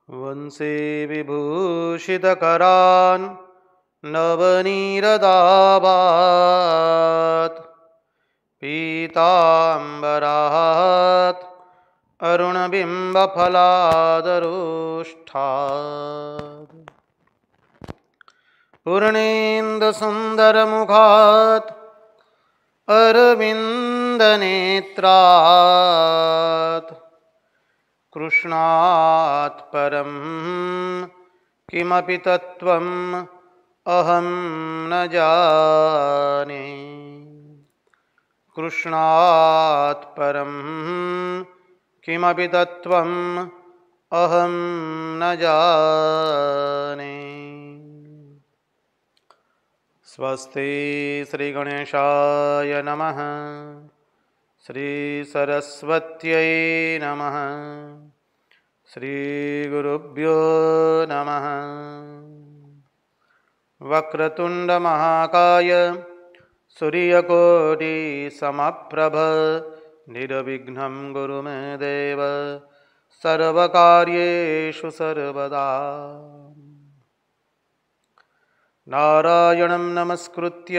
वंशे विभूषितकरान् नवनीरदाभात् पीताम्बरात् अरुणबिम्बफलादरोष्ठात् पूर्णेन्दुसुन्दरमुखात् अरविन्दनेत्रात् कृष्णात् परं किमपि तत्त्वम् अहं न जाने। कृष्णात् परं किमपि तत्त्वम् अहं न जाने। स्वस्ति श्री गणेशाय नमः। श्री सरस्वत्यै नमः। श्री गुरुभ्यो नमः। वक्रतुंड महाकाय सूर्यकोटि समप्रभ निर्विघ्नं कुरु मे देव सर्वकार्येषु सर्वदा। नारायणं नमस्कृत्य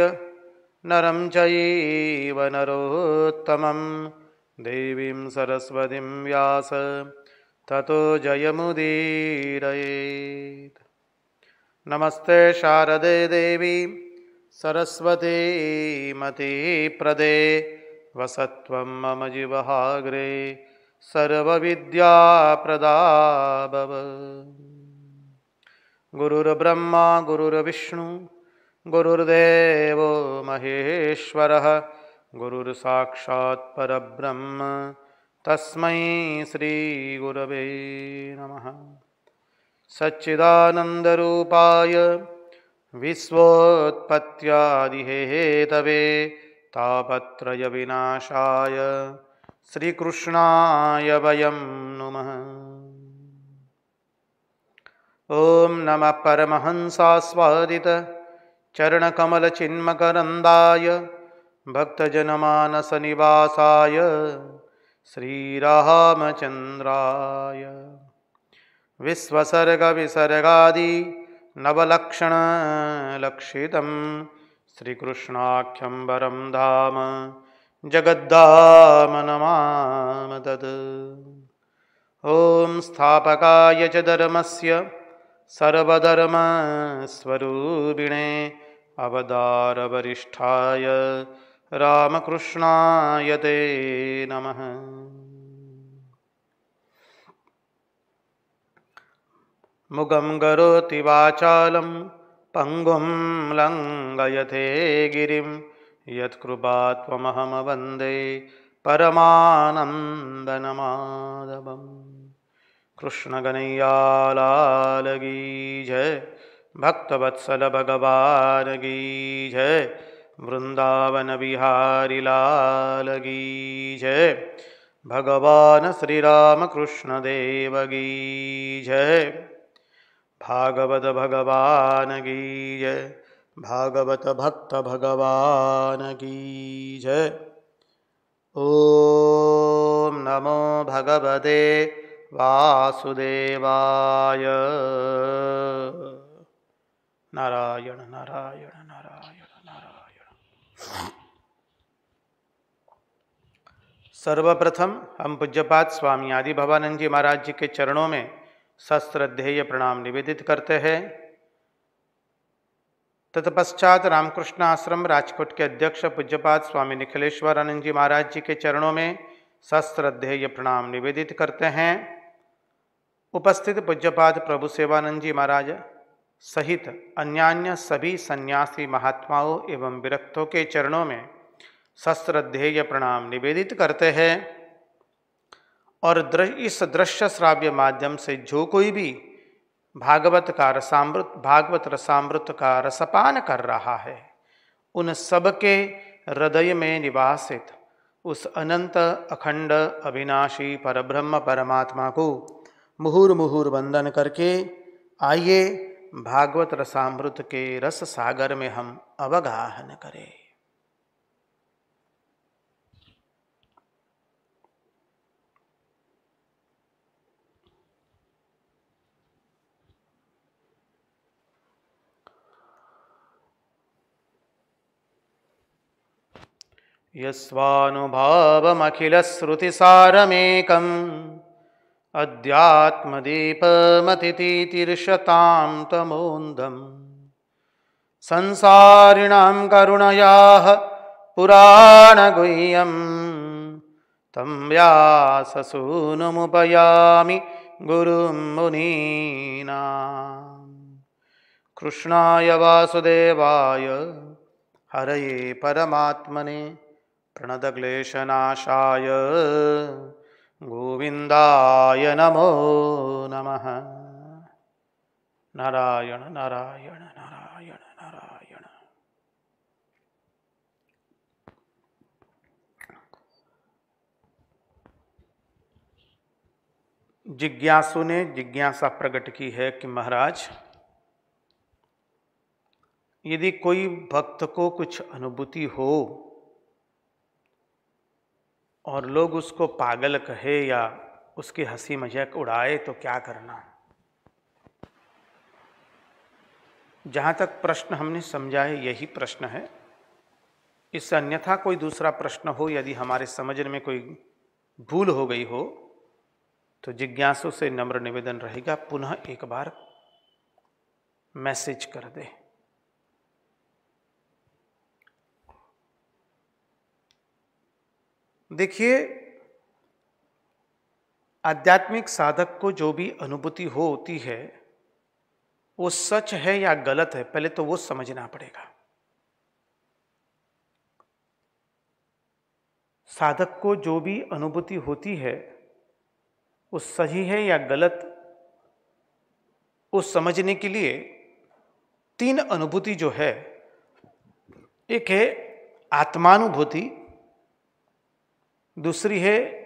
नरं चैव नरोत्तमं देवीं सरस्वतीं व्यास ततो जयमुदीरयेत्। नमस्ते शारदे देवी सरस्वती मति प्रदे वसत्वं मम जीवहाग्रे सर्वविद्याप्रदा भव। गुरुर्ब्रह्मा गुरुर्विष्णु गुरुर्देवो महेश्वरः गुरुर्साक्षात् परब्रह्म तस्मै श्रीगुरवे नमः। सच्चिदानन्दरूपाय विश्वोत्पत्त्यादिहेतवे तापत्रयविनाशाय श्रीकृष्णाय वयं नुमः। ॐ नमः परमहंसास्वादित चरणकमलचिन्मकरन्दाय भक्तजनमानसनिवासाय श्रीरामचन्द्राय विश्वसर्गविसर्गादि नवलक्षणलक्षितं श्रीकृष्णाख्यं वरं धाम जगद्धाम नमामि तत्। ॐ स्थापकाय च धर्मस्य सर्वधर्मस्वरूपिणे अवतारवरिष्ठाय रामकृष्णाय ते नमः। मुगं करोति वाचालं पंगुं लंघयते गिरिं यत्कृपात्वमहं वन्दे परमानन्दमाधवम्। कृष्ण कन्हैया लाल की जय, भक्तवत्सल भगवान की जय, वृंदावन बिहारी लाल की जय, भगवान श्री राम कृष्ण देव की जय। भागवत भगवान की जय, भागवत भक्त भगवान की जय। ओम नमो भगवते वासुदेवाय। नारायण नारायण नारायण नारायण। सर्वप्रथम हम पूज्यपाद स्वामी आदि भवानंद जी महाराज जी के चरणों में सश्रद्धेय प्रणाम निवेदित करते हैं। तत्पश्चात रामकृष्ण आश्रम राजकोट के अध्यक्ष पूज्यपाद स्वामी निखिलेश्वरानंद जी महाराज जी के चरणों में सश्रद्धेय प्रणाम निवेदित करते हैं। उपस्थित पूज्यपाद प्रभु सेवानंद जी महाराज सहित अन्यान्य सभी सन्यासी महात्माओं एवं विरक्तों के चरणों में सश्रद्धेय प्रणाम निवेदित करते हैं। और इस दृश्य श्राव्य माध्यम से जो कोई भी भागवत रसामृत का रसपान कर रहा है, उन सबके हृदय में निवासित उस अनंत अखंड अविनाशी परब्रह्म परमात्मा को मुहुर मुहुर वंदन करके आइए भागवत रसामृत के रस सागर में हम अवगाहन करें। यस्वानुभावमखिलश्रुतिसारमेकम् अध्यात्मदीपमतितीतिर्षतां तमोन्दम् संसारिणां करुणयाः पुराणगुह्यं तं व्याससूनुमुपयामि गुरुं मुनीनाम्। कृष्णाय वासुदेवाय हरये परमात्मने प्रणतक्लेशनाशाय गोविन्दाय नमो नमः। नारायण नारायण नारायण नारायण। जिज्ञासु ने जिज्ञासा प्रकट की है कि महाराज, यदि कोई भक्त को कुछ अनुभूति हो और लोग उसको पागल कहे या उसकी हंसी मजाक उड़ाए तो क्या करना। जहाँ तक प्रश्न हमने समझा है यही प्रश्न है। इससे अन्यथा कोई दूसरा प्रश्न हो, यदि हमारे समझने में कोई भूल हो गई हो तो जिज्ञासु से नम्र निवेदन रहेगा पुनः एक बार मैसेज कर दे। देखिए, आध्यात्मिक साधक को जो भी अनुभूति होती है वो सच है या गलत है, पहले तो वो समझना पड़ेगा। साधक को जो भी अनुभूति होती है वो सही है या गलत, वो समझने के लिए तीन अनुभूति जो है, एक है आत्मानुभूति, दूसरी है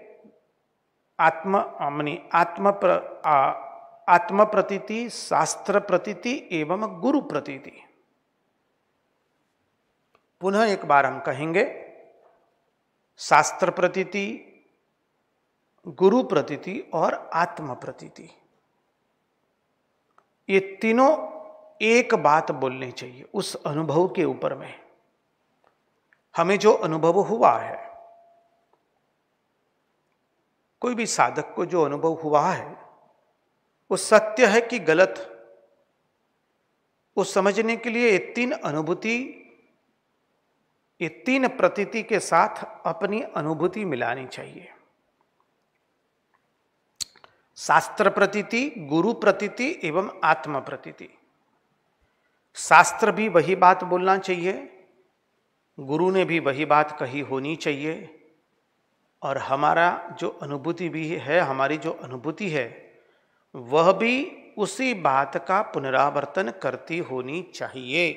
आत्म प्रतीति, शास्त्र प्रतीति एवं गुरु प्रतीति। पुनः एक बार हम कहेंगे, शास्त्र प्रतीति, गुरु प्रतीति और आत्म प्रतीति। ये तीनों एक बात बोलनी चाहिए उस अनुभव के ऊपर में। हमें जो अनुभव हुआ है, कोई भी साधक को जो अनुभव हुआ है वो सत्य है कि गलत, वो समझने के लिए ये तीन अनुभूति, ये तीन प्रतीति के साथ अपनी अनुभूति मिलानी चाहिए। शास्त्र प्रतीति, गुरु प्रतीति एवं आत्म प्रतीति। शास्त्र भी वही बात बोलना चाहिए, गुरु ने भी वही बात कही होनी चाहिए, और हमारा जो अनुभूति भी है, हमारी जो अनुभूति है वह भी उसी बात का पुनरावर्तन करती होनी चाहिए।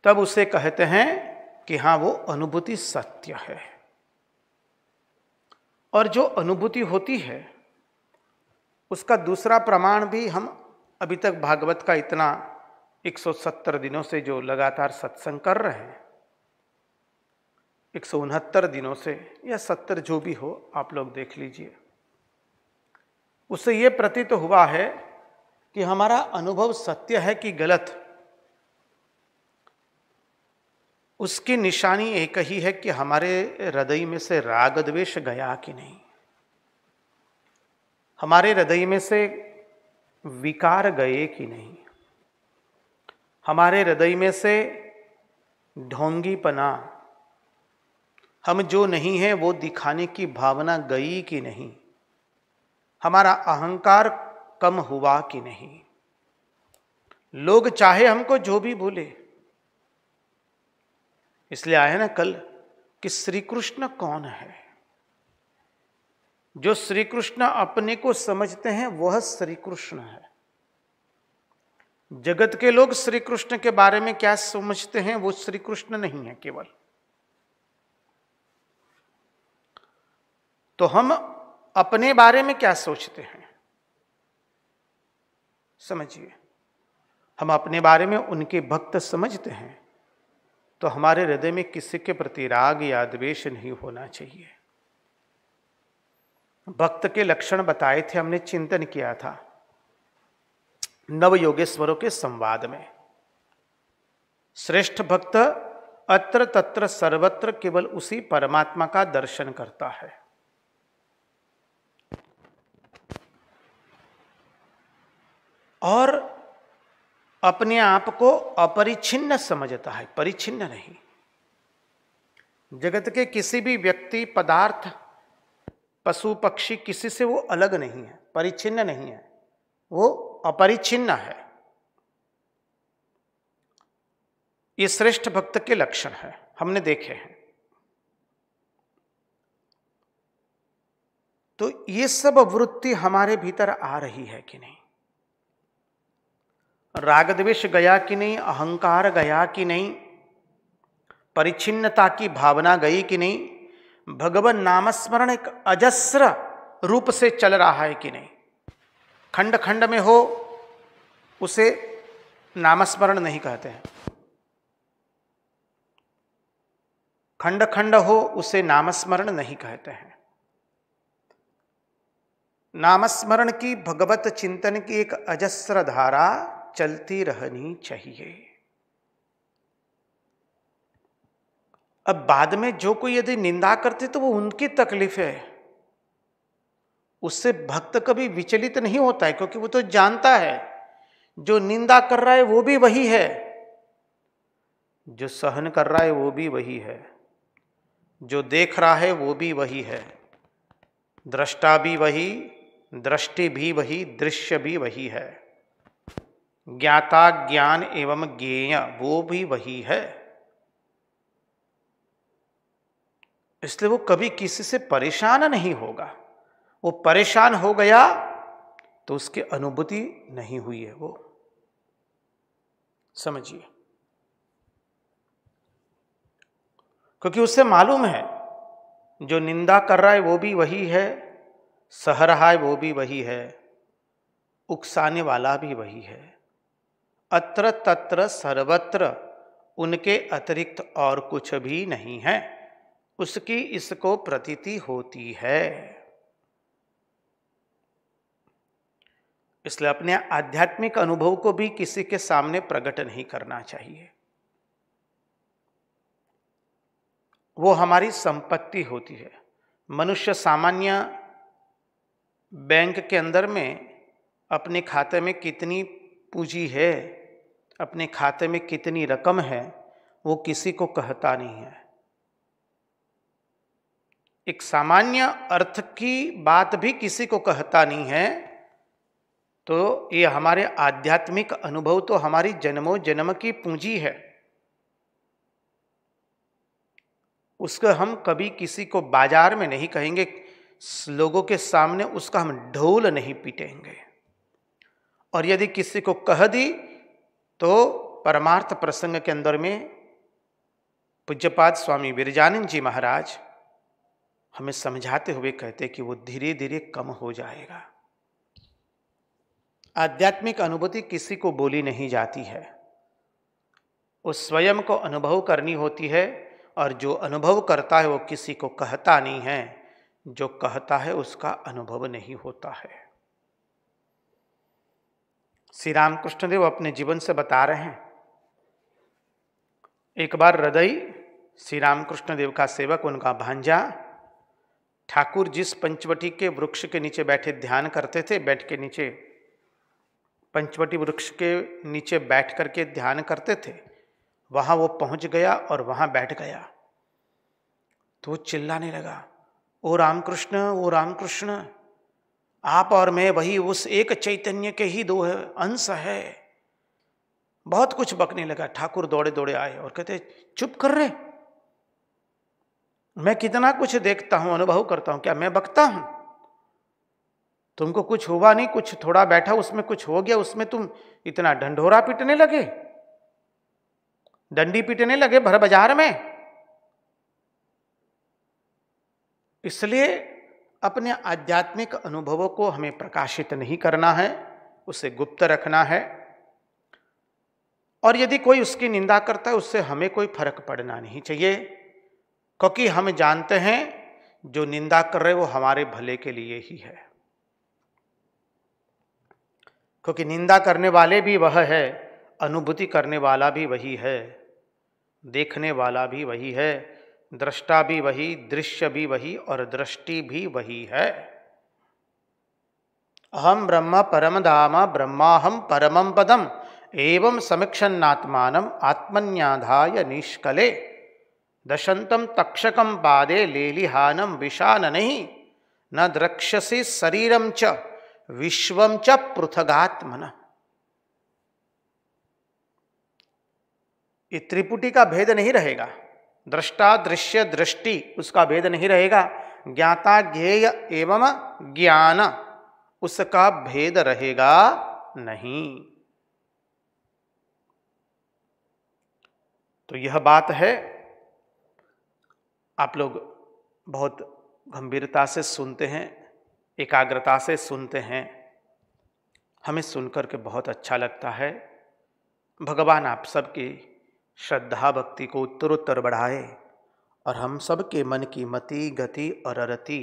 तब उसे कहते हैं कि हाँ, वो अनुभूति सत्य है। और जो अनुभूति होती है उसका दूसरा प्रमाण भी हम अभी तक भागवत का इतना 170 दिनों से जो लगातार सत्संग कर रहे हैं, 169 दिनों से या 70 जो भी हो, आप लोग देख लीजिए, उससे ये प्रतीत हुआ है कि हमारा अनुभव सत्य है कि गलत, उसकी निशानी एक ही है कि हमारे हृदय में से राग द्वेष गया कि नहीं, हमारे हृदय में से विकार गए कि नहीं, हमारे हृदय में से ढोंगीपना, हम जो नहीं है वो दिखाने की भावना गई कि नहीं, हमारा अहंकार कम हुआ कि नहीं। लोग चाहे हमको जो भी भूले, इसलिए आए ना कल कि श्री कृष्ण कौन है। जो श्री कृष्ण अपने को समझते हैं वह श्री कृष्ण है। जगत के लोग श्री कृष्ण के बारे में क्या समझते हैं, वो श्री कृष्ण नहीं है केवल। तो हम अपने बारे में क्या सोचते हैं, समझिए। हम अपने बारे में उनके भक्त समझते हैं तो हमारे हृदय में किसी के प्रति राग या द्वेष नहीं होना चाहिए। भक्त के लक्षण बताए थे, हमने चिंतन किया था नव योगेश्वरों के संवाद में। श्रेष्ठ भक्त अत्र तत्र सर्वत्र केवल उसी परमात्मा का दर्शन करता है। और अपने आप को अपरिच्छिन्न समझता है, परिच्छिन्न नहीं। जगत के किसी भी व्यक्ति, पदार्थ, पशु पक्षी, किसी से वो अलग नहीं है, परिच्छिन्न नहीं है, वो अपरिच्छिन्न है। ये श्रेष्ठ भक्त के लक्षण है, हमने देखे हैं। तो ये सब वृत्ति हमारे भीतर आ रही है कि नहीं? राग द्वेष गया कि नहीं? अहंकार गया कि नहीं? परिच्छिन्नता की भावना गई कि नहीं? भगवान नामस्मरण एक अजस्र रूप से चल रहा है कि नहीं? खंड खंड में हो उसे नामस्मरण नहीं कहते हैं, खंड खंड हो उसे नामस्मरण नहीं कहते हैं। नामस्मरण की, भगवत चिंतन की एक अजस्र धारा चलती रहनी चाहिए। अब बाद में जो कोई यदि निंदा करते तो वो उनकी तकलीफ है, उससे भक्त कभी विचलित नहीं होता है, क्योंकि वो तो जानता है जो निंदा कर रहा है वो भी वही है, जो सहन कर रहा है वो भी वही है, जो देख रहा है वो भी वही है, दृष्टा भी वही, दृष्टि भी वही, दृश्य भी वही है, ज्ञाता ज्ञान एवं ज्ञेय वो भी वही है। इसलिए वो कभी किसी से परेशान नहीं होगा। वो परेशान हो गया तो उसकी अनुभूति नहीं हुई है, वो समझिए। क्योंकि उससे मालूम है जो निंदा कर रहा है वो भी वही है, सह रहा है वो भी वही है, उकसाने वाला भी वही है। अत्र तत्र सर्वत्र उनके अतिरिक्त और कुछ भी नहीं है, उसकी इसको प्रतीति होती है। इसलिए अपने आध्यात्मिक अनुभव को भी किसी के सामने प्रकट नहीं करना चाहिए। वो हमारी संपत्ति होती है। मनुष्य सामान्य बैंक के अंदर में अपने खाते में कितनी पूंजी है, अपने खाते में कितनी रकम है, वो किसी को कहता नहीं है। एक सामान्य अर्थ की बात भी किसी को कहता नहीं है। तो ये हमारे आध्यात्मिक अनुभव तो हमारी जन्मों जन्म की पूंजी है, उसको हम कभी किसी को बाजार में नहीं कहेंगे, लोगों के सामने उसका हम ढोल नहीं पीटेंगे। और यदि किसी को कह दी तो परमार्थ प्रसंग के अंदर में पूज्यपाद स्वामी विरजानंद जी महाराज हमें समझाते हुए कहते कि वो धीरे धीरे कम हो जाएगा। आध्यात्मिक अनुभूति किसी को बोली नहीं जाती है, वो स्वयं को अनुभव करनी होती है। और जो अनुभव करता है वो किसी को कहता नहीं है, जो कहता है उसका अनुभव नहीं होता है। श्री रामकृष्ण देव अपने जीवन से बता रहे हैं। एक बार हृदय श्री रामकृष्ण देव का सेवक, उनका भांजा, ठाकुर जिस पंचवटी के वृक्ष के नीचे बैठे ध्यान करते थे, बेड के नीचे, पंचवटी वृक्ष के नीचे बैठ करके ध्यान करते थे, वहां वो पहुंच गया और वहां बैठ गया। तो वो चिल्लाने लगा, ओ रामकृष्ण, ओ रामकृष्ण, आप और मैं वही उस एक चैतन्य के ही दो अंश है। बहुत कुछ बकने लगा। ठाकुर दौड़े दौड़े आए और कहते, चुप कर रहे, मैं कितना कुछ देखता हूं, अनुभव करता हूं, क्या मैं बकता हूं? तुमको कुछ हुआ नहीं, कुछ थोड़ा बैठा उसमें कुछ हो गया, उसमें तुम इतना ढंढोरा पीटने लगे, डंडी पीटने लगे भर बाजार में। इसलिए अपने आध्यात्मिक अनुभवों को हमें प्रकाशित नहीं करना है, उसे गुप्त रखना है। और यदि कोई उसकी निंदा करता है उससे हमें कोई फर्क पड़ना नहीं चाहिए, क्योंकि हम जानते हैं जो निंदा कर रहे वो हमारे भले के लिए ही है। क्योंकि निंदा करने वाले भी वह है, अनुभूति करने वाला भी वही है, देखने वाला भी वही है, दृष्टा भी वही, दृश्य भी वही और दृष्टि भी वही है। अहम ब्रह्म परम धाम ब्रह्माहम परमं पदम एवं समीक्षन्नात्मानम आत्मन्याधाय निष्कले दशंतम तक्षकम पादे लेलिहानम विषाननहि न द्रक्ष्यसि शरीरम च विश्वम च पृथगात्मन। ये त्रिपुटी का भेद नहीं रहेगा, दृष्टा दृश्य दृष्टि उसका भेद नहीं रहेगा, ज्ञाता ज्ञेय एवं ज्ञान उसका भेद रहेगा नहीं। तो यह बात है, आप लोग बहुत गंभीरता से सुनते हैं, एकाग्रता से सुनते हैं, हमें सुनकर के बहुत अच्छा लगता है। भगवान आप सबकी श्रद्धा भक्ति को उत्तरोत्तर बढ़ाए और हम सबके मन की मति गति और रति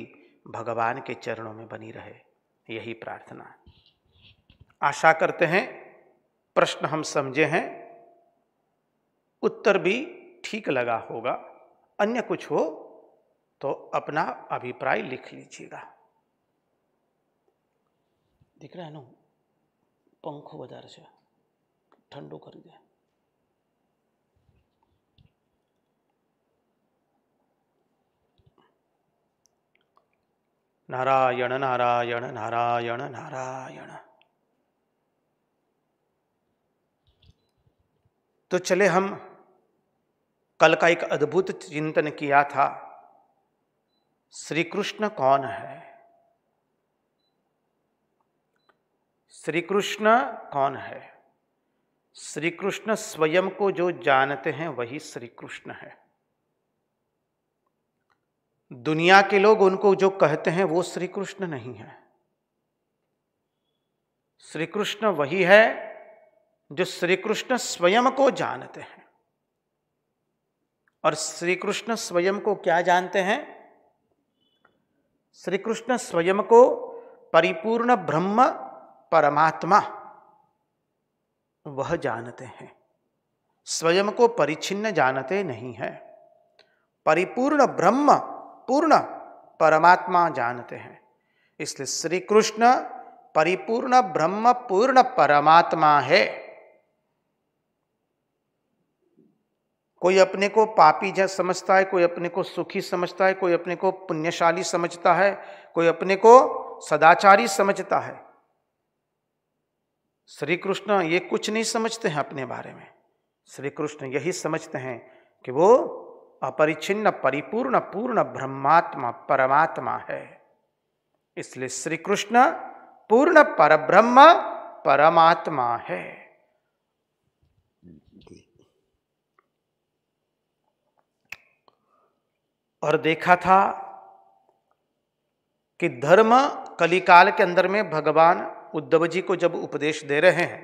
भगवान के चरणों में बनी रहे, यही प्रार्थना। आशा करते हैं प्रश्न हम समझे हैं, उत्तर भी ठीक लगा होगा। अन्य कुछ हो तो अपना अभिप्राय लिख लीजिएगा। दिख रहा है ना, पंखो बाजार से ठंडो कर दिया। नारायण नारायण नारायण नारायण। तो चले, हम कल का एक अद्भुत चिंतन किया था, श्री कृष्ण कौन है? श्री कृष्ण कौन है? श्री कृष्ण स्वयं को जो जानते हैं वही श्री कृष्ण है। दुनिया के लोग उनको जो कहते हैं वो श्री कृष्ण नहीं है। श्री कृष्ण वही है जो श्री कृष्ण स्वयं को जानते हैं। और श्री कृष्ण स्वयं को क्या जानते हैं? श्री कृष्ण स्वयं को परिपूर्ण ब्रह्म परमात्मा वह जानते हैं, स्वयं को परिच्छिन्न जानते नहीं है। परिपूर्ण ब्रह्म पूर्ण परमात्मा जानते हैं, इसलिए श्री कृष्ण परिपूर्ण ब्रह्म पूर्ण परमात्मा है। कोई अपने को पापी जैसा समझता है, कोई अपने को सुखी समझता है, कोई अपने को पुण्यशाली समझता है, कोई अपने को सदाचारी समझता है। श्री कृष्ण ये कुछ नहीं समझते हैं अपने बारे में। श्री कृष्ण यही समझते हैं कि वो अपरिच्छिन्न परिपूर्ण पूर्ण ब्रह्मात्मा परमात्मा है। इसलिए श्री कृष्ण पूर्ण परब्रह्म परमात्मा है। और देखा था कि धर्म कलिकाल के अंदर में भगवान उद्धव जी को जब उपदेश दे रहे हैं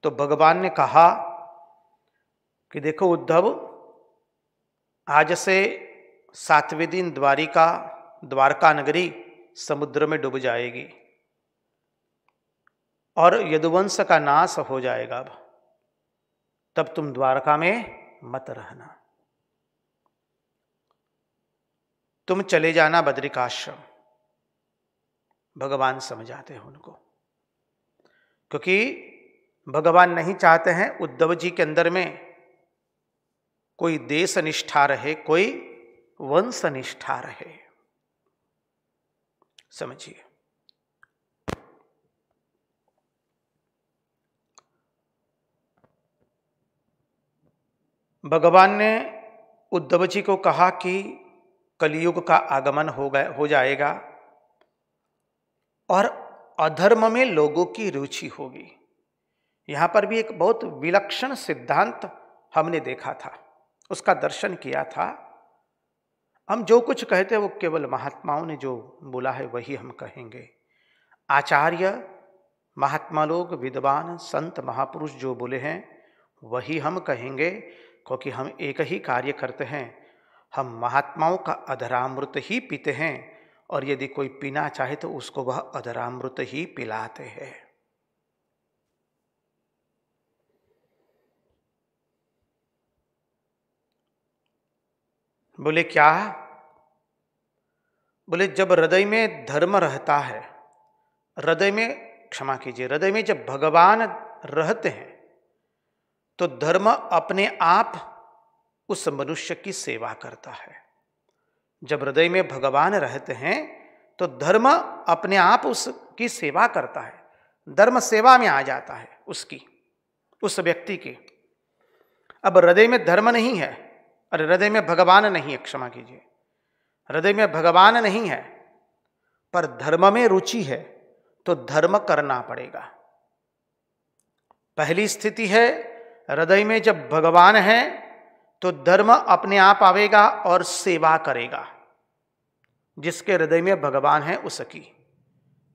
तो भगवान ने कहा कि देखो उद्धव, आज से 7वें दिन द्वारका नगरी समुद्र में डूब जाएगी और यदुवंश का नाश हो जाएगा, तब तुम द्वारका में मत रहना, तुम चले जाना बद्रिकाश्रम। भगवान समझाते हैं उनको, क्योंकि भगवान नहीं चाहते हैं उद्धव जी के अंदर में कोई देश निष्ठा रहे, कोई वंश निष्ठा रहे। समझिए, भगवान ने उद्धव जी को कहा कि कलियुग का आगमन हो जाएगा और अधर्म में लोगों की रुचि होगी। यहां पर भी एक बहुत विलक्षण सिद्धांत हमने देखा था, उसका दर्शन किया था। हम जो कुछ कहते हैं वो केवल महात्माओं ने जो बोला है वही हम कहेंगे। आचार्य महात्मा लोग, विद्वान संत महापुरुष जो बोले हैं वही हम कहेंगे, क्योंकि हम एक ही कार्य करते हैं, हम महात्माओं का अधरामृत ही पीते हैं और यदि कोई पीना चाहे तो उसको वह अधरामृत ही पिलाते हैं। बोले क्या? बोले जब हृदय में धर्म रहता है, हृदय में, क्षमा कीजिए, हृदय में जब भगवान रहते हैं तो धर्म अपने आप उस मनुष्य की सेवा करता है। जब हृदय में भगवान रहते हैं तो धर्म अपने आप उसकी सेवा करता है, धर्म सेवा में आ जाता है उसकी, उस व्यक्ति की। अब हृदय में धर्म नहीं है और हृदय में भगवान नहीं है, क्षमा कीजिए, हृदय में भगवान नहीं है पर धर्म में रुचि है, तो धर्म करना पड़ेगा। पहली स्थिति है, हृदय में जब भगवान है तो धर्म अपने आप आवेगा और सेवा करेगा, जिसके हृदय में भगवान है उसकी।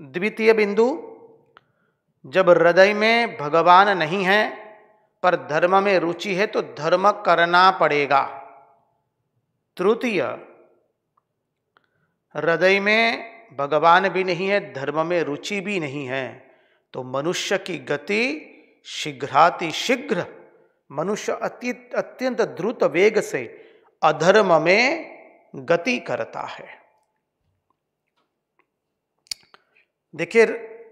द्वितीय बिंदु, जब हृदय में भगवान नहीं है पर धर्म में रुचि है तो धर्म करना पड़ेगा। तृतीय, हृदय में भगवान भी नहीं है, धर्म में रुचि भी नहीं है, तो मनुष्य की गति शीघ्रातिशीघ्र, मनुष्य अत्यंत द्रुत वेग से अधर्म में गति करता है। देखिए,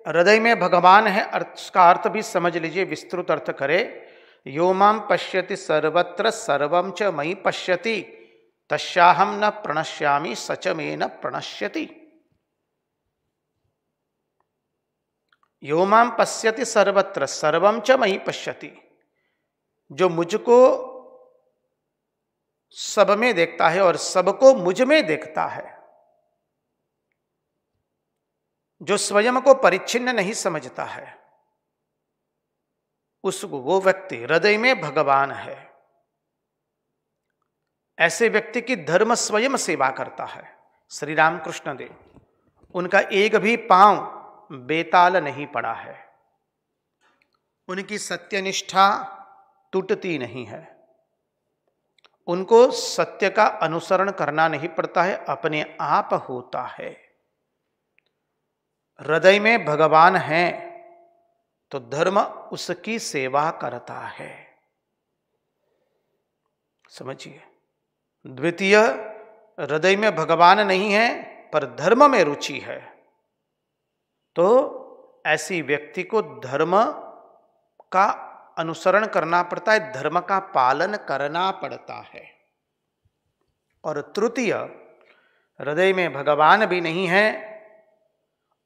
हृदय में भगवान है, उसका अर्थ भी समझ लीजिए, विस्तृत अर्थ करे। यो मां पश्यति सर्वत्र सर्वं च मयि पश्यति तस्याहं न प्रणश्यामि सच मे न प्रणश्यति। यो मां पश्यति सर्वत्र सर्वं च मयि पश्यति, जो मुझको सब में देखता है और सबको मुझ में देखता है, जो स्वयं को परिच्छिन्न नहीं समझता है, उसको, वो व्यक्ति हृदय में भगवान है। ऐसे व्यक्ति की धर्म स्वयं सेवा करता है। श्री रामकृष्ण देव, उनका एक भी पांव बेताल नहीं पड़ा है, उनकी सत्यनिष्ठा टूटती नहीं है, उनको सत्य का अनुसरण करना नहीं पड़ता है, अपने आप होता है। हृदय में भगवान है तो धर्म उसकी सेवा करता है, समझिए। द्वितीय, हृदय में भगवान नहीं है पर धर्म में रुचि है, तो ऐसी व्यक्ति को धर्म का अनुसरण करना पड़ता है, धर्म का पालन करना पड़ता है। और तृतीय, हृदय में भगवान भी नहीं है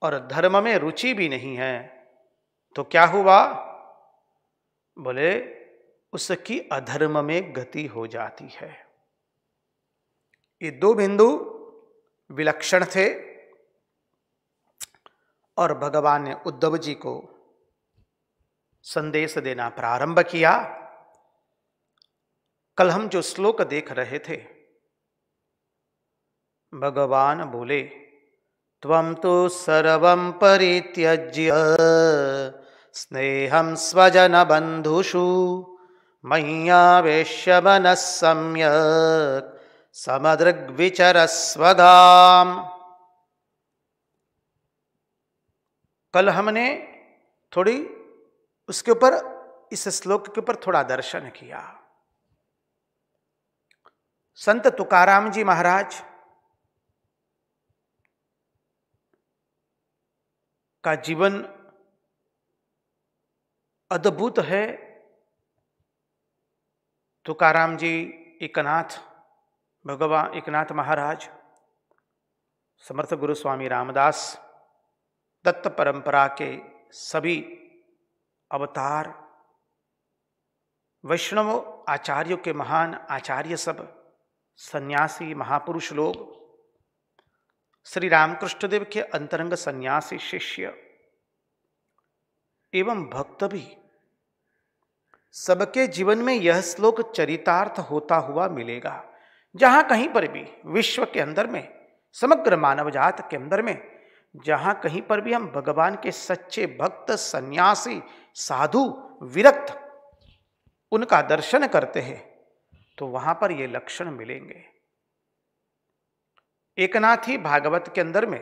और धर्म में रुचि भी नहीं है, तो क्या हुआ? बोले उसकी अधर्म में गति हो जाती है। ये दो बिंदु विलक्षण थे और भगवान ने उद्धव जी को संदेश देना प्रारंभ किया। कल हम जो श्लोक देख रहे थे, भगवान बोले, त्वं तु सर्वं परित्यज्य स्नेहं स्वजन बंधुषु मय्यावेश्य मनः सम्यक् समदृग्विचरस्वगाम। कल हमने थोड़ी उसके ऊपर, इस श्लोक के ऊपर थोड़ा दर्शन किया। संत तुकाराम जी महाराज का जीवन अद्भुत है। तुकाराम जी, एकनाथ, भगवान एकनाथ महाराज, समर्थ गुरु स्वामी रामदास, दत्त परंपरा के सभी अवतार, वैष्णव आचार्यों के महान आचार्य, सब सन्यासी महापुरुष लोग, श्री रामकृष्ण देव के अंतरंग सन्यासी शिष्य एवं भक्त भी, सबके जीवन में यह श्लोक चरितार्थ होता हुआ मिलेगा। जहां कहीं पर भी विश्व के अंदर में, समग्र मानव जात के अंदर में, जहां कहीं पर भी हम भगवान के सच्चे भक्त, सन्यासी, साधु, विरक्त, उनका दर्शन करते हैं तो वहां पर ये लक्षण मिलेंगे। एकनाथी भागवत के अंदर में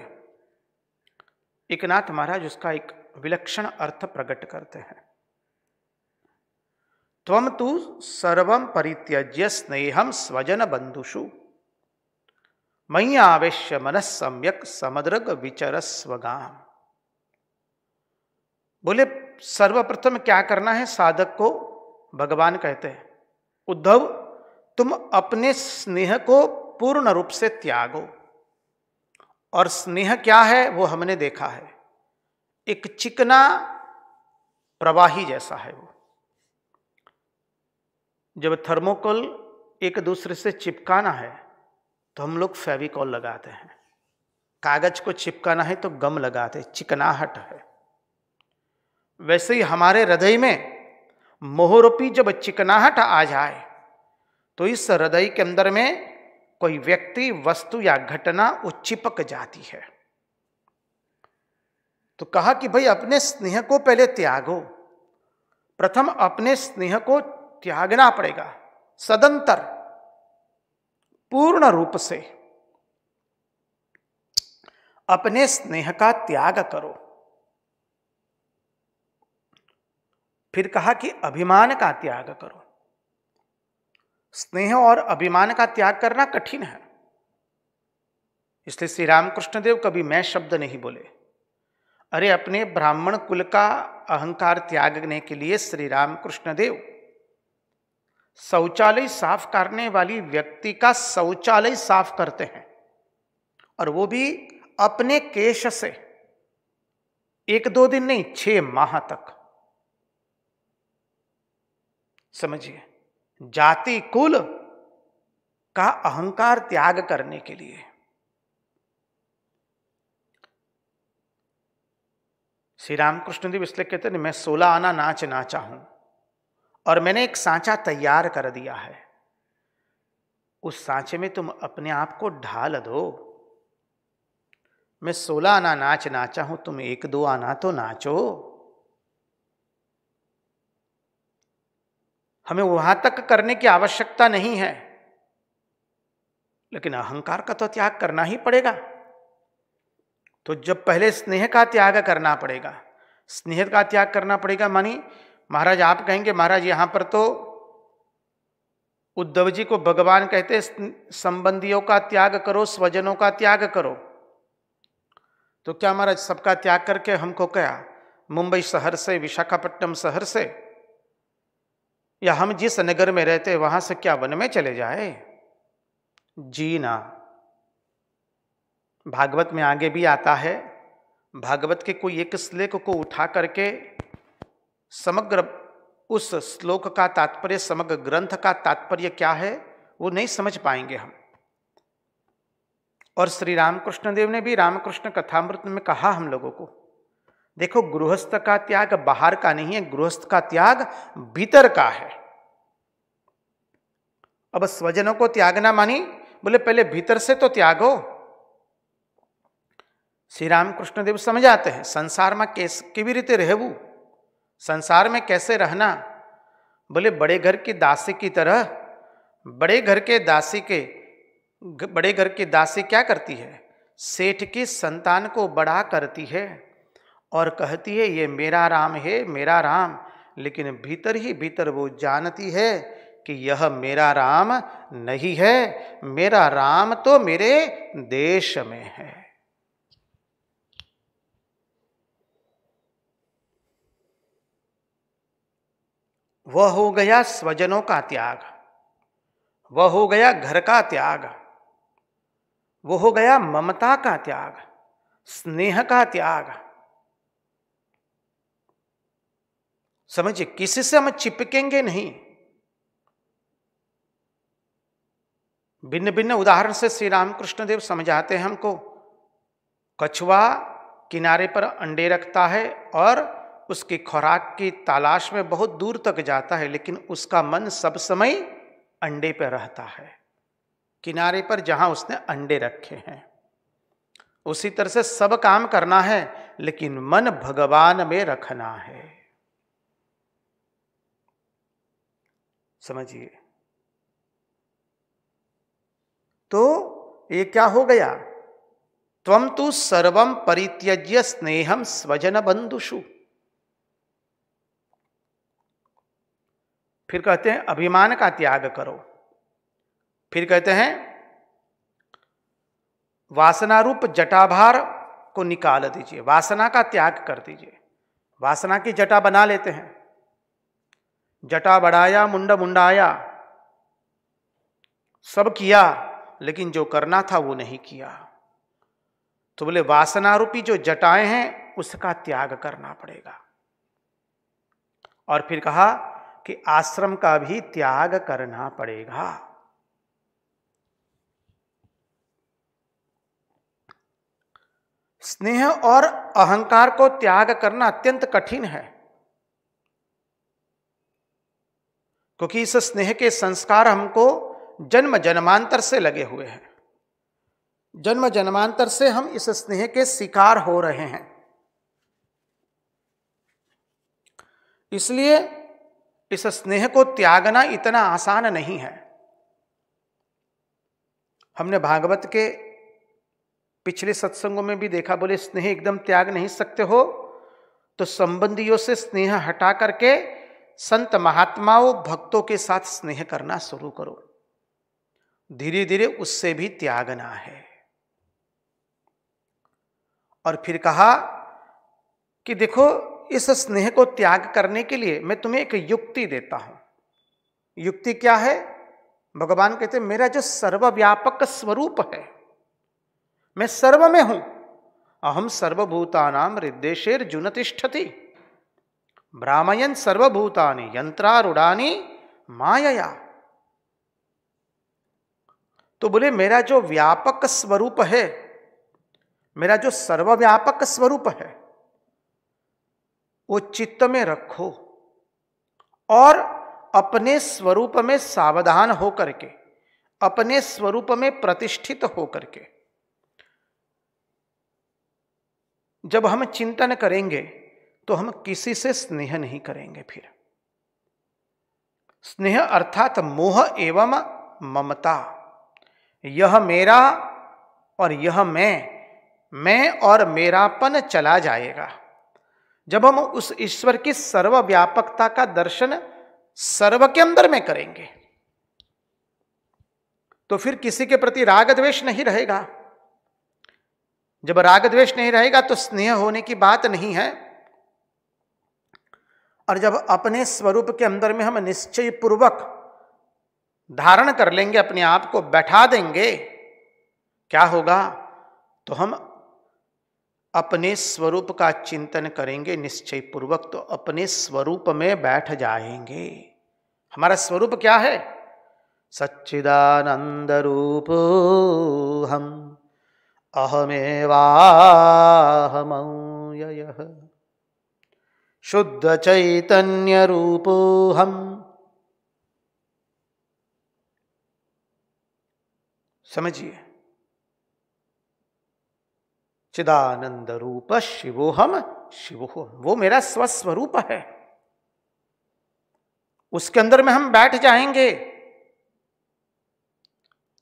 एकनाथ महाराज उसका एक विलक्षण अर्थ प्रकट करते हैं। त्वं तु सर्वं परित्यज्य स्नेहं स्वजन बंधुषु। मयि आवेश्य मनः सम्यक समदृग विचरस्वगाम। बोले सर्वप्रथम क्या करना है साधक को, भगवान कहते हैं उद्धव तुम अपने स्नेह को पूर्ण रूप से त्यागो। और स्नेह क्या है वो हमने देखा है, एक चिकना प्रवाही जैसा है वो। जब थर्मोकोल एक दूसरे से चिपकाना है तो हम लोग फेविकॉल लगाते हैं, कागज को चिपकाना है तो गम लगाते हैं, चिकनाहट है। वैसे ही हमारे हृदय में मोहरूपी जब चिकनाहट आ जाए तो इस हृदय के अंदर में कोई व्यक्ति, वस्तु या घटना वो चिपक जाती है। तो कहा कि भाई अपने स्नेह को पहले त्यागो। प्रथम अपने स्नेह को त्यागना पड़ेगा सदंतर, पूर्ण रूप से अपने स्नेह का त्याग करो। फिर कहा कि अभिमान का त्याग करो। स्नेह और अभिमान का त्याग करना कठिन है, इसलिए श्री रामकृष्ण देव कभी मैं शब्द नहीं बोले। अरे अपने ब्राह्मण कुल का अहंकार त्यागने के लिए श्री रामकृष्ण देव शौचालय साफ करने वाली व्यक्ति का शौचालय साफ करते हैं, और वो भी अपने केश से। 1-2 दिन नहीं, 6 माह तक। समझिए, जाति कुल का अहंकार त्याग करने के लिए। श्री रामकृष्ण देव इसलिए कहते हैं मैं 16 आना नाच नाचा हूं और मैंने एक सांचा तैयार कर दिया है, उस सांचे में तुम अपने आप को ढाल दो। मैं 16 आना नाच नाचा हूं, तुम 1-2 आना तो नाचो। हमें वहां तक करने की आवश्यकता नहीं है, लेकिन अहंकार का तो त्याग करना ही पड़ेगा। तो जब पहले स्नेह का त्याग करना पड़ेगा, स्नेह का त्याग करना पड़ेगा मानी महाराज आप कहेंगे महाराज यहां पर तो उद्धव जी को भगवान कहते संबंधियों का त्याग करो, स्वजनों का त्याग करो। तो क्या महाराज सबका त्याग करके हमको क्या मुंबई शहर से, विशाखापट्टनम शहर से, या हम जिस नगर में रहते वहां से क्या वन में चले जाए? जी ना। भागवत में आगे भी आता है, भागवत के कोई एक श्लोक को उठा करके समग्र उस श्लोक का तात्पर्य, समग्र ग्रंथ का तात्पर्य क्या है वो नहीं समझ पाएंगे हम। और श्री रामकृष्ण देव ने भी रामकृष्ण कथामृत में कहा हम लोगों को, देखो गृहस्थ का त्याग बाहर का नहीं है, गृहस्थ का त्याग भीतर का है। अब स्वजनों को त्यागना मानी बोले पहले भीतर से तो त्यागो। श्री रामकृष्ण देव समझाते हैं संसार में केवी रीते रहवू, संसार में कैसे रहना। बोले बड़े घर की दासी की तरह। बड़े घर की दासी क्या करती है? सेठ की संतान को बड़ा करती है और कहती है ये मेरा राम है, मेरा राम, लेकिन भीतर ही भीतर वो जानती है कि यह मेरा राम नहीं है, मेरा राम तो मेरे देश में है। वह हो गया स्वजनों का त्याग, वह हो गया घर का त्याग, वो हो गया ममता का त्याग, स्नेह का त्याग। समझिए, किसी से हम चिपकेंगे नहीं। भिन्न भिन्न उदाहरण से श्री रामकृष्ण देव समझाते हैं हमको। कछुआ किनारे पर अंडे रखता है और उसकी खुराक की तलाश में बहुत दूर तक जाता है, लेकिन उसका मन सब समय अंडे पर रहता है, किनारे पर जहां उसने अंडे रखे हैं। उसी तरह से सब काम करना है, लेकिन मन भगवान में रखना है। समझिए, तो ये क्या हो गया? त्वम तु सर्वम परित्यज्य स्नेहम स्वजन बंधुषु। फिर कहते हैं अभिमान का त्याग करो। फिर कहते हैं वासनारूप जटाभार को निकाल दीजिए, वासना का त्याग कर दीजिए। वासना की जटा बना लेते हैं, जटा बढ़ाया, मुंड मुंडाया, सब किया, लेकिन जो करना था वो नहीं किया। तो बोले वासनारूपी जो जटाएं हैं उसका त्याग करना पड़ेगा। और फिर कहा कि आश्रम का भी त्याग करना पड़ेगा। स्नेह और अहंकार को त्याग करना अत्यंत कठिन है, क्योंकि इस स्नेह के संस्कार हमको जन्म जन्मांतर से लगे हुए हैं। जन्म जन्मांतर से हम इस स्नेह के शिकार हो रहे हैं। इसलिए इस स्नेह को त्यागना इतना आसान नहीं है। हमने भागवत के पिछले सत्संगों में भी देखा, बोले स्नेह एकदम त्याग नहीं सकते हो तो संबंधियों से स्नेह हटा करके संत महात्माओं भक्तों के साथ स्नेह करना शुरू करो, धीरे धीरे उससे भी त्यागना है। और फिर कहा कि देखो इस स्नेह को त्याग करने के लिए मैं तुम्हें एक युक्ति देता हूं। युक्ति क्या है? भगवान कहते हैं मेरा जो सर्वव्यापक स्वरूप है, मैं सर्व में हूं। अहम सर्वभूतानां हृद्देशेर्जुन तिष्ठति भ्रामयन् सर्वभूतानि यंत्रारूढ़ानि मायया। तो बोले मेरा जो व्यापक स्वरूप है, मेरा जो सर्वव्यापक स्वरूप है, वो चित्त में रखो और अपने स्वरूप में सावधान होकर के, अपने स्वरूप में प्रतिष्ठित होकर के जब हम चिंतन करेंगे तो हम किसी से स्नेह नहीं करेंगे। फिर स्नेह अर्थात मोह एवं ममता, यह मेरा और यह मैं और मेरापन चला जाएगा। जब हम उस ईश्वर की सर्वव्यापकता का दर्शन सर्व के अंदर में करेंगे तो फिर किसी के प्रति राग द्वेष नहीं रहेगा। जब राग द्वेष नहीं रहेगा तो स्नेह होने की बात नहीं है। और जब अपने स्वरूप के अंदर में हम निश्चय पूर्वक धारण कर लेंगे, अपने आप को बैठा देंगे, क्या होगा? तो हम अपने स्वरूप का चिंतन करेंगे निश्चय पूर्वक, तो अपने स्वरूप में बैठ जाएंगे। हमारा स्वरूप क्या है? सच्चिदानंद रूप हम अहमेवाहमव्ययः शुद्ध चैतन्य रूपो हम। समझिए, चिदानंद रूप शिवोहम शिवोहम, वो मेरा स्वस्वरूप है। उसके अंदर में हम बैठ जाएंगे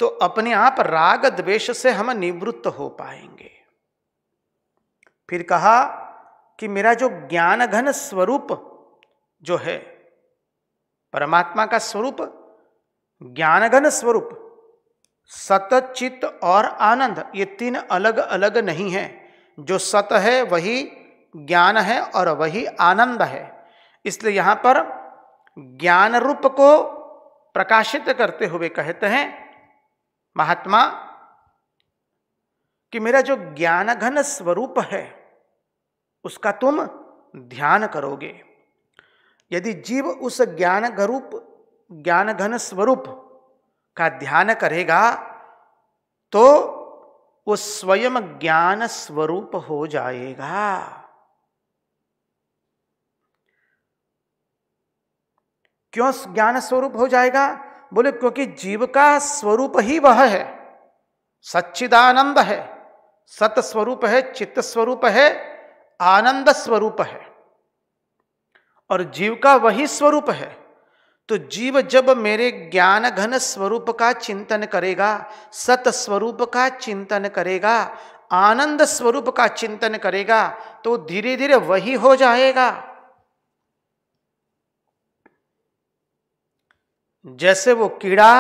तो अपने आप राग द्वेष से हम निवृत्त हो पाएंगे। फिर कहा कि मेरा जो ज्ञान घन स्वरूप जो है, परमात्मा का स्वरूप ज्ञान घन स्वरूप, सत चित और आनंद, ये तीन अलग अलग नहीं है। जो सत है वही ज्ञान है और वही आनंद है। इसलिए यहां पर ज्ञान रूप को प्रकाशित करते हुए कहते हैं महात्मा कि मेरा जो ज्ञान घन स्वरूप है उसका तुम ध्यान करोगे। यदि जीव उस ज्ञान घन स्वरूप का ध्यान करेगा तो वो स्वयं ज्ञान स्वरूप हो जाएगा। क्यों ज्ञान स्वरूप हो जाएगा? बोले क्योंकि जीव का स्वरूप ही वह है, सच्चिदानंद है, सत स्वरूप है, चित्त स्वरूप है, आनंद स्वरूप है, और जीव का वही स्वरूप है। तो जीव जब मेरे ज्ञान घन स्वरूप का चिंतन करेगा, सत स्वरूप का चिंतन करेगा, आनंद स्वरूप का चिंतन करेगा, तो धीरे धीरे वही हो जाएगा। जैसे वो कीड़ा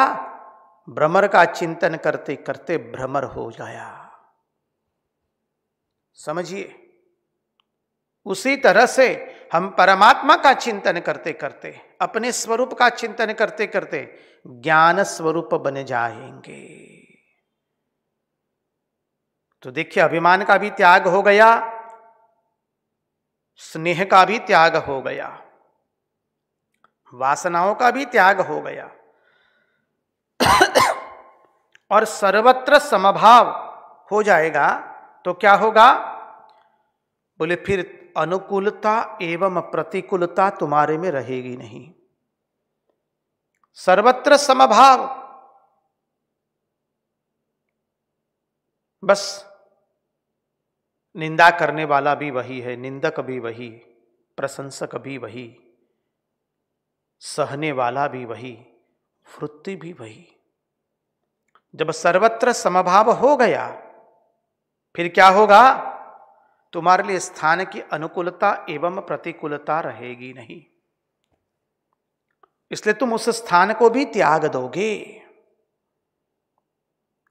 भ्रमर का चिंतन करते करते भ्रमर हो गया। समझिए, उसी तरह से हम परमात्मा का चिंतन करते करते, अपने स्वरूप का चिंतन करते करते ज्ञान स्वरूप बन जाएंगे। तो देखिए, अभिमान का भी त्याग हो गया, स्नेह का भी त्याग हो गया, वासनाओं का भी त्याग हो गया और सर्वत्र समभाव हो जाएगा। तो क्या होगा? बोले फिर अनुकूलता एवं प्रतिकूलता तुम्हारे में रहेगी नहीं, सर्वत्र समभाव। बस निंदा करने वाला भी वही है, निंदक भी वही, प्रशंसक भी वही, सहने वाला भी वही, वृत्ति भी वही। जब सर्वत्र समभाव हो गया, फिर क्या होगा? तुम्हारे लिए स्थान की अनुकूलता एवं प्रतिकूलता रहेगी नहीं, इसलिए तुम उस स्थान को भी त्याग दोगे।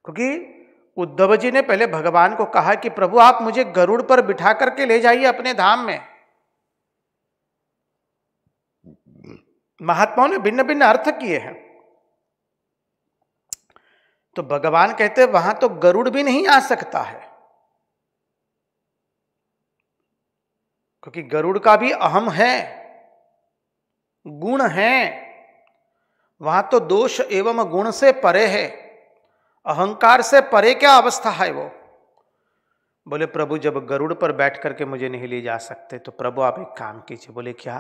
क्योंकि उद्धव जी ने पहले भगवान को कहा कि प्रभु आप मुझे गरुड़ पर बिठा करके ले जाइए अपने धाम में। महात्माओं ने भिन्न भिन्न अर्थ किए हैं। तो भगवान कहते वहां तो गरुड़ भी नहीं आ सकता है, क्योंकि गरुड़ का भी अहम है, गुण है, वहां तो दोष एवं गुण से परे है, अहंकार से परे क्या अवस्था है वो। बोले प्रभु जब गरुड़ पर बैठ करके मुझे नहीं ले जा सकते तो प्रभु आप एक काम कीजिए। बोले क्या?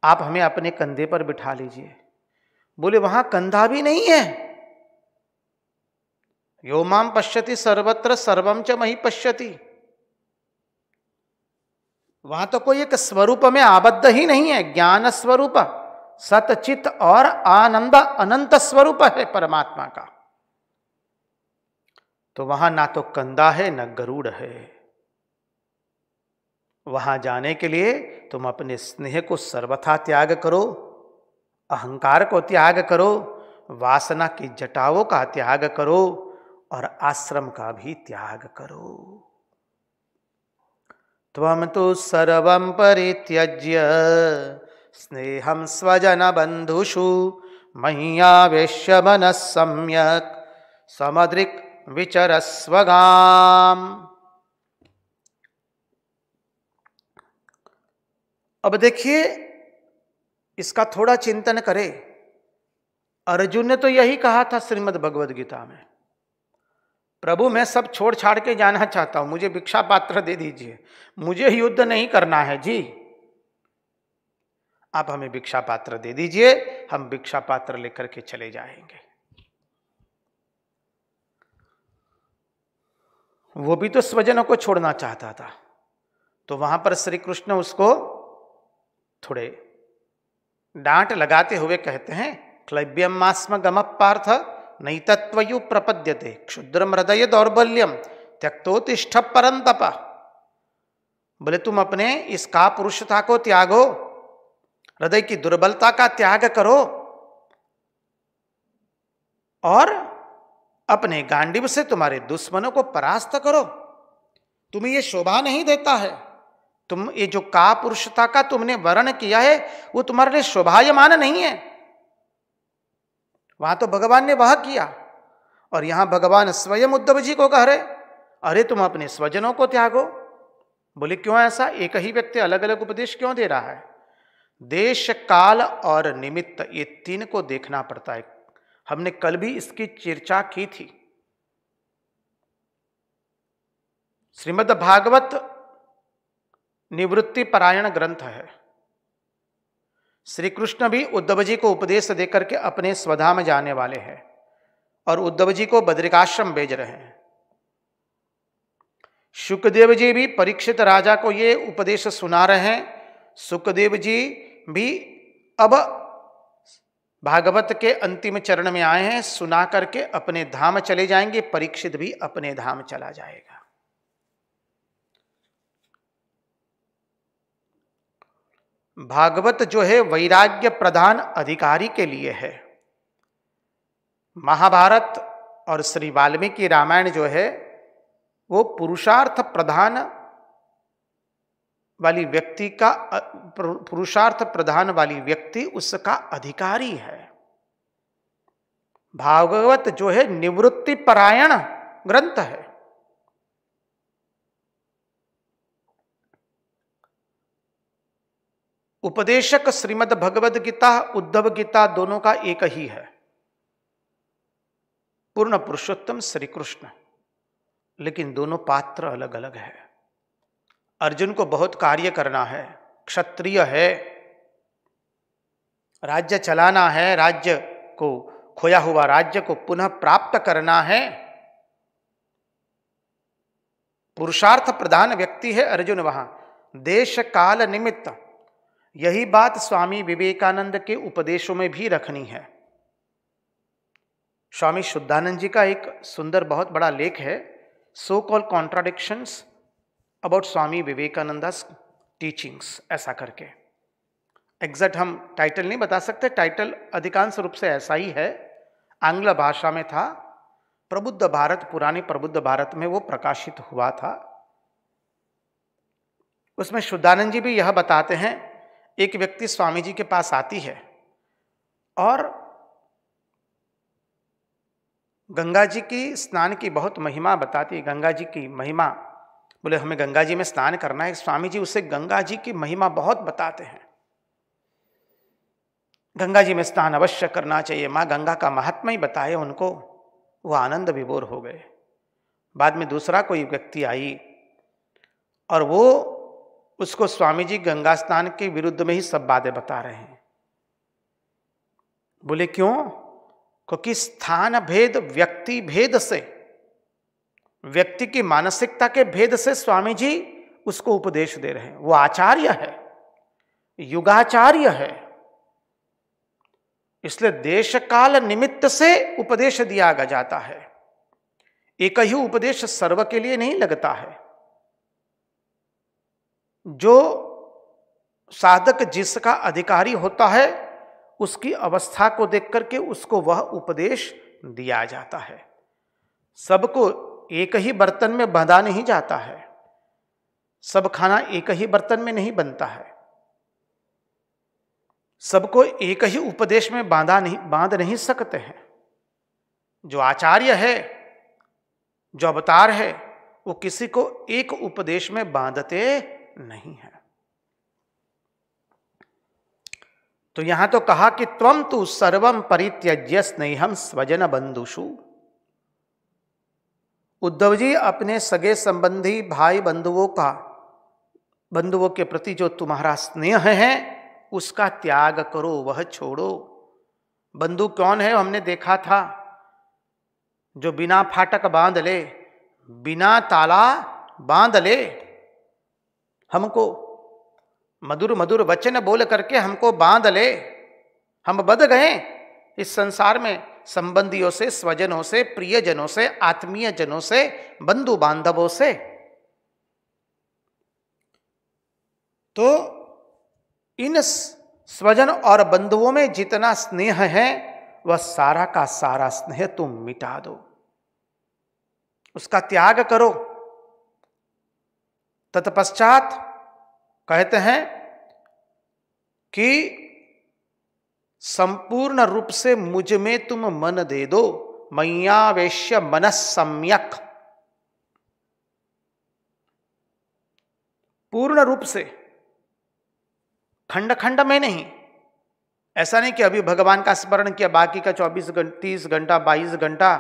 आप हमें अपने कंधे पर बिठा लीजिए। बोले वहां कंधा भी नहीं है। यो माम पश्यति सर्वत्र सर्वम च मही पश्यति। वहां तो कोई एक स्वरूप में आबद्ध ही नहीं है, ज्ञान स्वरूप, सतचित और आनंद अनंत स्वरूप है परमात्मा का। तो वहां ना तो कंधा है न गरुड़ है। वहां जाने के लिए तुम अपने स्नेह को सर्वथा त्याग करो, अहंकार को त्याग करो, वासना की जटाओं का त्याग करो और आश्रम का भी त्याग करो। त्वं तु सर्वं परित्यज्य स्नेहं स्वजन बंधुषु मय्यावेश्य मनः सम्यक् समदृक् विचरस्वगाम। अब देखिए, इसका थोड़ा चिंतन करें। अर्जुन ने तो यही कहा था श्रीमद् भगवद गीता में, प्रभु मैं सब छोड़ छाड़ के जाना चाहता हूं, मुझे भिक्षा पात्र दे दीजिए, मुझे युद्ध नहीं करना है जी, आप हमें भिक्षा पात्र दे दीजिए, हम भिक्षा पात्र लेकर के चले जाएंगे। वो भी तो स्वजनों को छोड़ना चाहता था। तो वहां पर श्री कृष्ण उसको थोड़े डांट लगाते हुए कहते हैं, क्लैब्यम मास्म गम पार्थ नैतत्वयु प्रपद्यते क्षुद्रम हृदय दौर्बल्यम त्यक्तोतिष्ठ परंतप। बोले तुम अपने इस का पुरुषता को त्यागो, हृदय की दुर्बलता का त्याग करो और अपने गांडीव से तुम्हारे दुश्मनों को परास्त करो। तुम्हें ये शोभा नहीं देता है, तुम ये जो का पुरुषता का तुमने वर्ण किया है वो तुम्हारे लिए शोभायमान नहीं है। वहां तो भगवान ने वह किया और यहां भगवान स्वयं उद्धव जी को कह रहे, अरे तुम अपने स्वजनों को त्यागो। बोले क्यों ऐसा? एक ही व्यक्ति अलग अलग उपदेश क्यों दे रहा है? देश काल और निमित्त, ये तीन को देखना पड़ता है। हमने कल भी इसकी चर्चा की थी। श्रीमद् भागवत निवृत्ति परायण ग्रंथ है। श्री कृष्ण भी उद्धव जी को उपदेश देकर के अपने स्वधाम जाने वाले हैं और उद्धव जी को बद्रिकाश्रम भेज रहे हैं। सुखदेव जी भी परीक्षित राजा को ये उपदेश सुना रहे हैं। सुखदेव जी भी अब भागवत के अंतिम चरण में आए हैं, सुना करके अपने धाम चले जाएंगे। परीक्षित भी अपने धाम चला जाएगा। भागवत जो है वैराग्य प्रधान अधिकारी के लिए है। महाभारत और श्री वाल्मीकि रामायण जो है वो पुरुषार्थ प्रधान वाली व्यक्ति का, पुरुषार्थ प्रधान वाली व्यक्ति उसका अधिकारी है। भागवत जो है निवृत्ति परायण ग्रंथ है। उपदेशक श्रीमद् भगवद गीता, उद्धव गीता दोनों का एक ही है, पूर्ण पुरुषोत्तम श्री कृष्ण, लेकिन दोनों पात्र अलग अलग है। अर्जुन को बहुत कार्य करना है, क्षत्रिय है, राज्य चलाना है, राज्य को, खोया हुआ राज्य को पुनः प्राप्त करना है। पुरुषार्थ प्रधान व्यक्ति है अर्जुन वहां, देश काल निमित्त। यही बात स्वामी विवेकानंद के उपदेशों में भी रखनी है। स्वामी शुद्धानंद जी का एक सुंदर बहुत बड़ा लेख है, so called contradictions about Swami Vivekananda's teachings, ऐसा करके। एग्जैक्ट हम टाइटल नहीं बता सकते, टाइटल अधिकांश रूप से ऐसा ही है, आंग्ल भाषा में था, प्रबुद्ध भारत, पुरानी प्रबुद्ध भारत में वो प्रकाशित हुआ था। उसमें शुद्धानंद जी भी यह बताते हैं, एक व्यक्ति स्वामी जी के पास आती है और गंगा जी की स्नान की बहुत महिमा बताती है। गंगा जी की महिमा, बोले हमें गंगा जी में स्नान करना है। स्वामी जी उसे गंगा जी की महिमा बहुत बताते हैं, गंगा जी में स्नान अवश्य करना चाहिए, माँ गंगा का महात्मा ही बताए उनको। वो आनंद विभोर हो गए। बाद में दूसरा कोई व्यक्ति आई और वो उसको स्वामी जी गंगा स्नान के विरुद्ध में ही सब बातें बता रहे हैं। बोले क्यों? क्योंकि स्थान भेद, व्यक्ति भेद से, व्यक्ति की मानसिकता के भेद से स्वामी जी उसको उपदेश दे रहे हैं। वो आचार्य है, युगाचार्य है, इसलिए देश काल निमित्त से उपदेश दिया जाता है। एक ही उपदेश सर्व के लिए नहीं लगता है। जो साधक जिसका अधिकारी होता है उसकी अवस्था को देख करके उसको वह उपदेश दिया जाता है। सबको एक ही बर्तन में बांधा नहीं जाता है, सब खाना एक ही बर्तन में नहीं बनता है, सबको एक ही उपदेश में बांध नहीं सकते हैं। जो आचार्य है, जो अवतार है, वो किसी को एक उपदेश में बांधते नहीं है। तो यहां तो कहा कि त्वम तु सर्वम परित्यज्य स्नेहम स्वजन बंधुषु। उद्धव जी अपने सगे संबंधी भाई बंधुओं के प्रति जो तुम्हारा स्नेह है उसका त्याग करो, वह छोड़ो। बंधु कौन है? हमने देखा था, जो बिना फाटक बांध ले, बिना ताला बांध ले, हमको मधुर मधुर वचन बोल करके हमको बांध ले, हम बंध गए इस संसार में संबंधियों से, स्वजनों से, प्रियजनों से, आत्मीय जनों से, बंधु बांधवों से। तो इन स्वजन और बंधुओं में जितना स्नेह है वह सारा का सारा स्नेह तुम मिटा दो, उसका त्याग करो। तत्पश्चात कहते हैं कि संपूर्ण रूप से मुझ में तुम मन दे दो, मय्यावेश्य मनः सम्यक। पूर्ण रूप से, खंड खंड में नहीं। ऐसा नहीं कि अभी भगवान का स्मरण किया, बाकी का 24 घंटा, 30 घंटा, 22 घंटा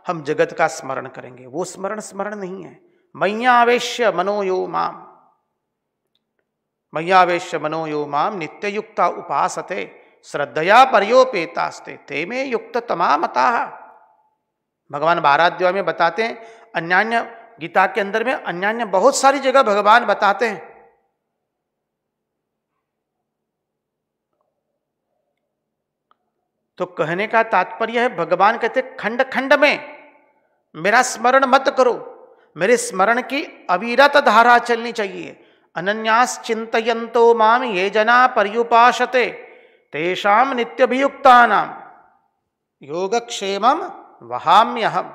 हम जगत का स्मरण करेंगे, वो स्मरण नहीं है। मय्यावेश्य मनोयो माम, मय्यावेश्य मनोयो माम नित्ययुक्ता उपासते श्रद्धया पर्योपेतास्ते ते में युक्त तमामता। भगवान बाराध्याय में बताते हैं, अन्यान्य गीता के अंदर में अन्यान्य बहुत सारी जगह भगवान बताते हैं। तो कहने का तात्पर्य है, भगवान कहते खंड खंड में मेरा स्मरण मत करो, मेरे स्मरण की अविरत धारा चलनी चाहिए। अनन्यास चिंतयन्तो माम ये जना पर्युपासते तेषाम नित्यभियुक्तानाम योगक्षेमम वहाम्यहम।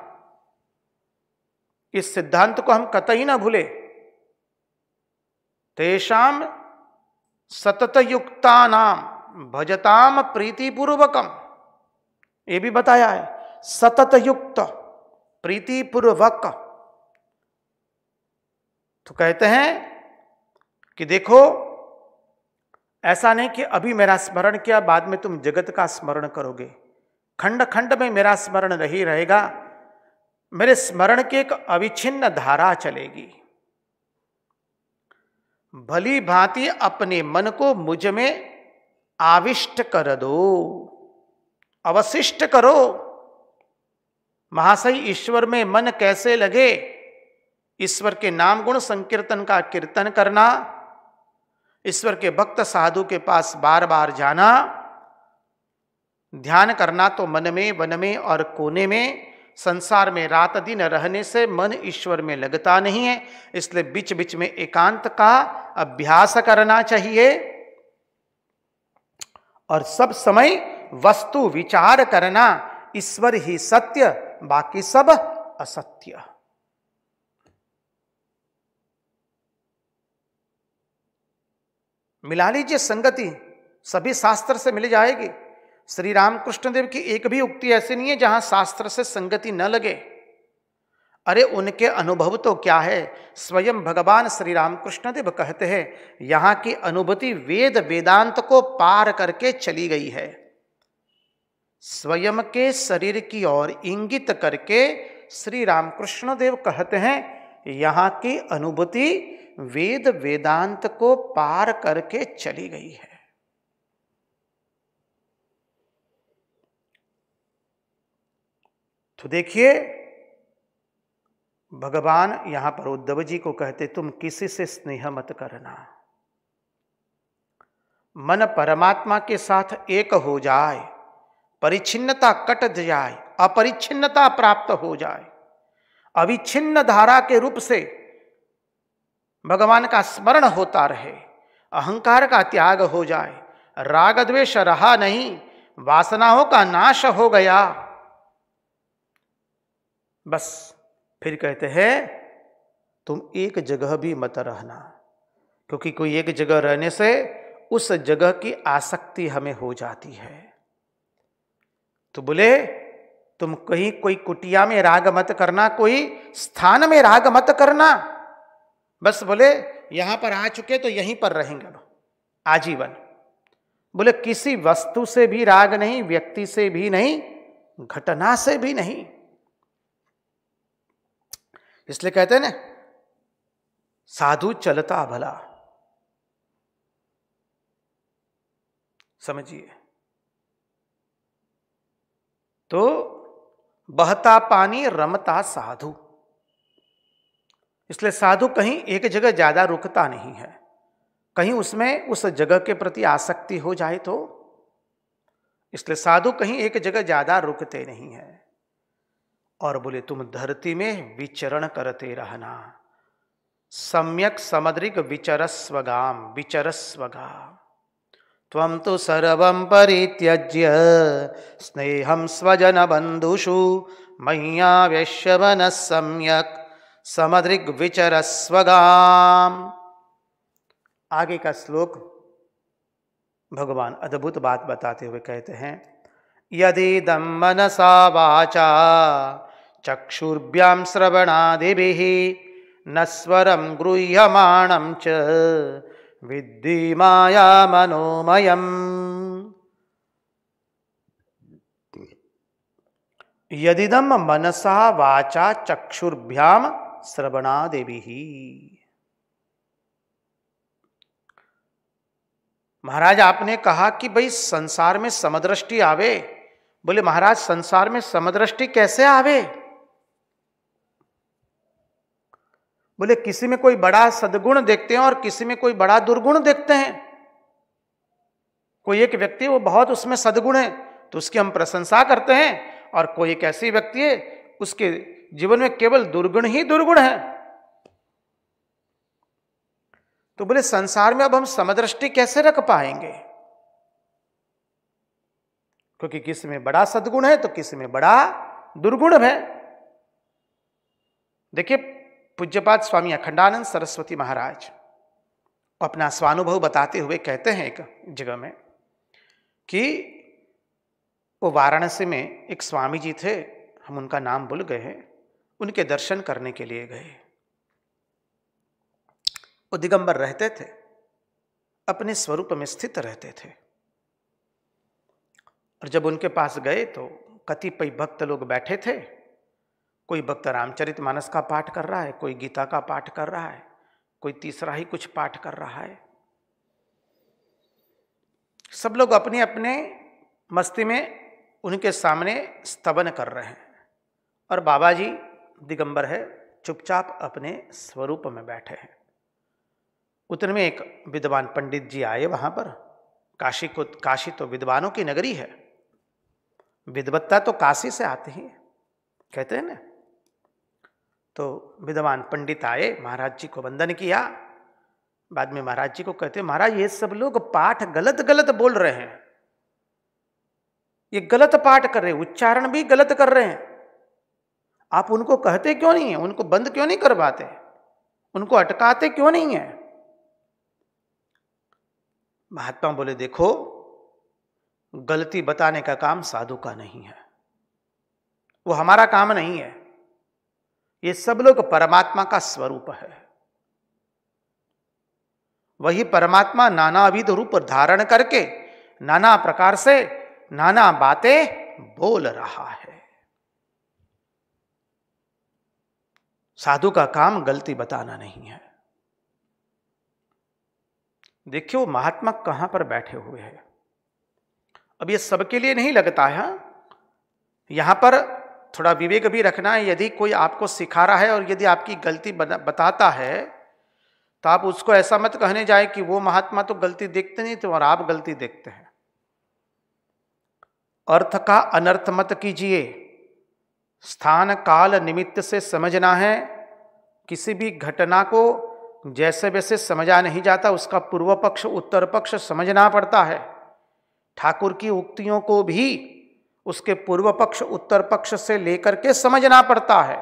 इस सिद्धांत को हम कतई ना भूले। तेषाम सततयुक्ता नाम भजताम प्रीतिपूर्वकम, ये भी बताया है, सततयुक्त प्रीतिपूर्वक। तो कहते हैं कि देखो, ऐसा नहीं कि अभी मेरा स्मरण किया बाद में तुम जगत का स्मरण करोगे, खंड खंड में मेरा स्मरण नहीं रहेगा, मेरे स्मरण की एक अविच्छिन्न धारा चलेगी। भली भांति अपने मन को मुझ में आविष्ट कर दो, अवशिष्ट करो। महाशय, ईश्वर में मन कैसे लगे? ईश्वर के नाम गुण संकीर्तन का कीर्तन करना, ईश्वर के भक्त साधु के पास बार बार जाना, ध्यान करना, तो मन में, वन में और कोने में, संसार में रात दिन रहने से मन ईश्वर में लगता नहीं है। इसलिए बीच बीच में एकांत का अभ्यास करना चाहिए और सब समय वस्तु विचार करना, ईश्वर ही सत्य, बाकी सब असत्य। मिला लीजिए संगति, सभी शास्त्र से मिल जाएगी। श्री रामकृष्ण देव की एक भी उक्ति ऐसी नहीं है जहां शास्त्र से संगति न लगे। अरे उनके अनुभव तो क्या है, स्वयं भगवान श्री रामकृष्ण देव कहते हैं, यहां की अनुभूति वेद वेदांत को पार करके चली गई है। स्वयं के शरीर की ओर इंगित करके श्री रामकृष्ण देव कहते हैं, यहां की अनुभूति वेद वेदांत को पार करके चली गई है। तो देखिए, भगवान यहां पर उद्धव जी को कहते, तुम किसी से स्नेह मत करना, मन परमात्मा के साथ एक हो जाए, परिच्छिन्नता कट जाए, अपरिच्छिन्नता प्राप्त हो जाए, अविच्छिन्न धारा के रूप से भगवान का स्मरण होता रहे, अहंकार का त्याग हो जाए, राग द्वेष रहा नहीं, वासनाओं का नाश हो गया, बस फिर कहते हैं तुम एक जगह भी मत रहना, क्योंकि कोई एक जगह रहने से उस जगह की आसक्ति हमें हो जाती है। तो बोले तुम कहीं कोई कुटिया में राग मत करना, कोई स्थान में राग मत करना, बस बोले यहां पर आ चुके तो यहीं पर रहेंगे आजीवन। बोले किसी वस्तु से भी राग नहीं, व्यक्ति से भी नहीं, घटना से भी नहीं। इसलिए कहते हैं ना, साधु चलता भला, समझिए। तो बहता पानी रमता साधु, इसलिए साधु कहीं एक जगह ज्यादा रुकता नहीं है, कहीं उसमें उस जगह के प्रति आसक्ति हो जाए तो, इसलिए साधु कहीं एक जगह ज्यादा रुकते नहीं है। और बोले तुम धरती में विचरण करते रहना, सम्यक समद्रिक विचरस्वगाम, विचरस्वगाम। त्वं तु सर्वं परित्यज्य स्नेहं स्वजन बंधुषु मय्यावेश्य मनः सम्यक समद्रिक विचरस्वगाम। आगे का श्लोक भगवान अद्भुत बात बताते हुए कहते हैं, यदिदं मनसा वाचा चक्षुर्भ्यां श्रवणादिभिः नस्वरं गृह्यमाणं च विद्धि माया मनोमयम्। यदिदं मनसा वाचा चक्षुर्भ्यां श्रवणादिभिः। महाराज आपने कहा कि भाई संसार में समदृष्टि आवे। बोले महाराज संसार में समदृष्टि कैसे आवे? बोले किसी में कोई बड़ा सद्गुण देखते हैं और किसी में कोई बड़ा दुर्गुण देखते हैं। कोई एक व्यक्ति वो बहुत उसमें सद्गुण है तो उसकी हम प्रशंसा करते हैं, और कोई एक ऐसी व्यक्ति है उसके जीवन में केवल दुर्गुण ही दुर्गुण है। तो बोले संसार में अब हम समदृष्टि कैसे रख पाएंगे? क्योंकि किसी में बड़ा सद्गुण है तो किसी में बड़ा दुर्गुण है। देखिए, पूज्यपाद स्वामी अखंडानंद सरस्वती महाराज अपना स्वानुभव बताते हुए कहते हैं एक जगह में कि वो वाराणसी में एक स्वामी जी थे, हम उनका नाम भूल गए हैं, उनके दर्शन करने के लिए गए। वो दिगंबर रहते थे, अपने स्वरूप में स्थित रहते थे। और जब उनके पास गए तो कतिपय भक्त लोग बैठे थे। कोई भक्त रामचरितमानस का पाठ कर रहा है, कोई गीता का पाठ कर रहा है, कोई तीसरा ही कुछ पाठ कर रहा है। सब लोग अपने अपने मस्ती में उनके सामने स्तवन कर रहे हैं और बाबा जी दिगंबर है, चुपचाप अपने स्वरूप में बैठे हैं। उतने में एक विद्वान पंडित जी आए वहां पर। काशी तो विद्वानों की नगरी है, विद्वत्ता तो काशी से आती है, कहते हैं ना। तो विद्वान पंडित आए, महाराज जी को वंदन किया। बाद में महाराज जी को कहते, महाराज ये सब लोग पाठ गलत गलत बोल रहे हैं, ये गलत पाठ कर रहे हैं, उच्चारण भी गलत कर रहे हैं। आप उनको कहते क्यों नहीं है, उनको बंद क्यों नहीं करवाते, उनको अटकाते क्यों नहीं है? महात्मा बोले, देखो गलती बताने का काम साधु का नहीं है, वो हमारा काम नहीं है। ये सब लोग परमात्मा का स्वरूप है। वही परमात्मा नानाविध रूप धारण करके नाना प्रकार से नाना बातें बोल रहा है। साधु का काम गलती बताना नहीं है। देखिए वो महात्मा कहां पर बैठे हुए हैं। अब ये सबके लिए नहीं लगता है, यहां पर थोड़ा विवेक भी रखना है। यदि कोई आपको सिखा रहा है और यदि आपकी गलती बताता है तो आप उसको ऐसा मत कहने जाए कि वो महात्मा तो गलती देखते नहीं तो और आप गलती देखते हैं। अर्थ का अनर्थ मत कीजिए, स्थान काल निमित्त से समझना है। किसी भी घटना को जैसे वैसे समझा नहीं जाता, उसका पूर्व पक्ष उत्तर पक्ष समझना पड़ता है। ठाकुर की उक्तियों को भी उसके पूर्व पक्ष उत्तर पक्ष से लेकर के समझना पड़ता है।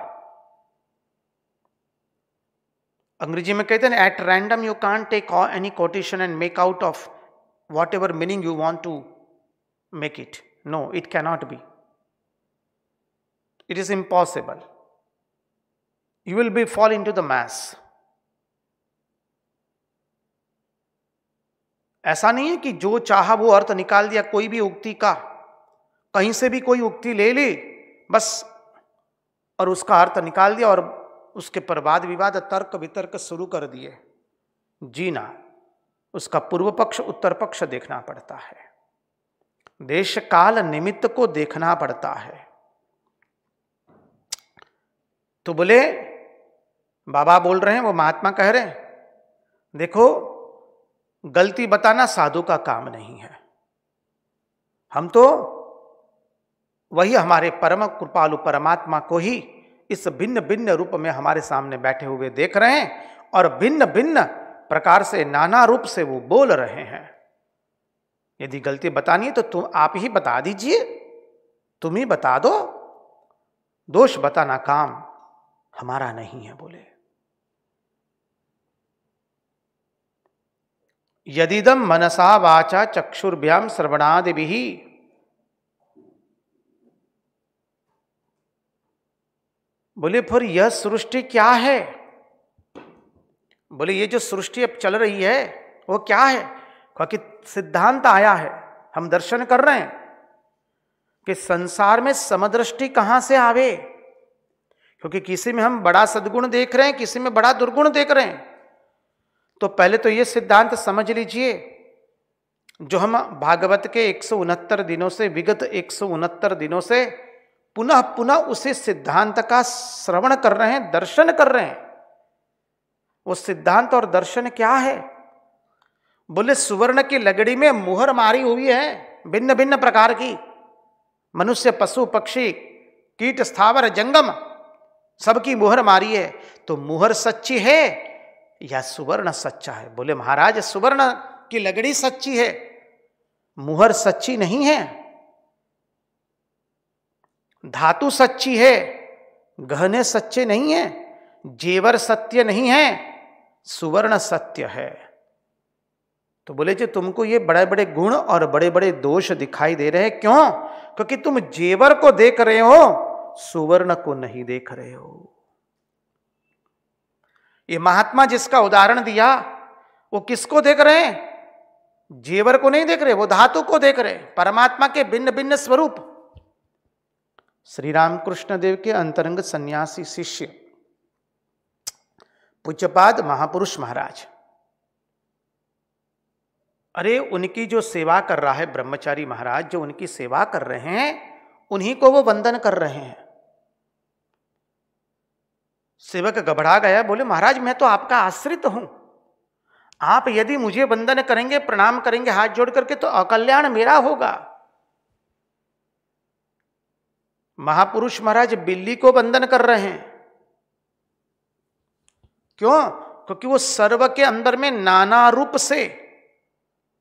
अंग्रेजी में कहते हैं at random you can't take any quotation and make out of whatever meaning you want to make it. No, it cannot be, it is impossible. You will be fall into the mess. ऐसा नहीं है कि जो चाहा वो अर्थ निकाल दिया कोई भी उक्ति का, कहीं से भी कोई उक्ति ले ली बस और उसका अर्थ निकाल दिया और उसके पर वाद विवाद तर्क वितर्क शुरू कर दिए। जीना, उसका पूर्व पक्ष उत्तर पक्ष देखना पड़ता है, देश काल निमित्त को देखना पड़ता है। तो बोले बाबा बोल रहे हैं, वो महात्मा कह रहे हैं, देखो गलती बताना साधु का काम नहीं है। हम तो वही हमारे परम कृपालु परमात्मा को ही इस भिन्न भिन्न रूप में हमारे सामने बैठे हुए देख रहे हैं और भिन्न भिन्न प्रकार से नाना रूप से वो बोल रहे हैं। यदि गलती बतानी है तो तुम आप ही बता दीजिए, तुम ही बता दो, दोष बताना काम हमारा नहीं है। बोले यदिदम मनसा वाचा चक्षुर्भ्याम श्रवणादिभिः, बोले फिर यह सृष्टि क्या है? बोले ये जो सृष्टि अब चल रही है वो क्या है? क्योंकि सिद्धांत आया है, हम दर्शन कर रहे हैं कि संसार में समदृष्टि कहां से आवे, क्योंकि किसी में हम बड़ा सद्गुण देख रहे हैं, किसी में बड़ा दुर्गुण देख रहे हैं। तो पहले तो ये सिद्धांत समझ लीजिए, जो हम भागवत के 169 दिनों से, विगत 169 दिनों से पुनः पुनः उसी सिद्धांत का श्रवण कर रहे हैं, दर्शन कर रहे हैं। वो सिद्धांत और दर्शन क्या है? बोले सुवर्ण की लगड़ी में मुहर मारी हुई है भिन्न भिन्न प्रकार की, मनुष्य पशु पक्षी कीट स्थावर जंगम सबकी मुहर मारी है। तो मुहर सच्ची है या सुवर्ण सच्चा है? बोले महाराज सुवर्ण की लगड़ी सच्ची है, मुहर सच्ची नहीं है। धातु सच्ची है, गहने सच्चे नहीं है, जेवर सत्य नहीं है, सुवर्ण सत्य है। तो बोले जी तुमको ये बड़े बड़े गुण और बड़े बड़े दोष दिखाई दे रहे हैं, क्यों? क्योंकि तुम जेवर को देख रहे हो, सुवर्ण को नहीं देख रहे हो। ये महात्मा जिसका उदाहरण दिया वो किसको देख रहे हैं? जेवर को नहीं देख रहे, वो धातु को देख रहे, परमात्मा के भिन्न भिन्न स्वरूप। श्री रामकृष्ण देव के अंतरंग सन्यासी शिष्य पूज्यपाद महापुरुष महाराज, अरे उनकी जो सेवा कर रहा है ब्रह्मचारी महाराज, जो उनकी सेवा कर रहे हैं, उन्हीं को वो वंदन कर रहे हैं। सेवक घबरा गया, बोले महाराज मैं तो आपका आश्रित हूं, आप यदि मुझे वंदन करेंगे, प्रणाम करेंगे हाथ जोड़ करके, तो अकल्याण मेरा होगा। महापुरुष महाराज बिल्ली को वंदन कर रहे हैं, क्यों? क्योंकि वो सर्व के अंदर में नाना रूप से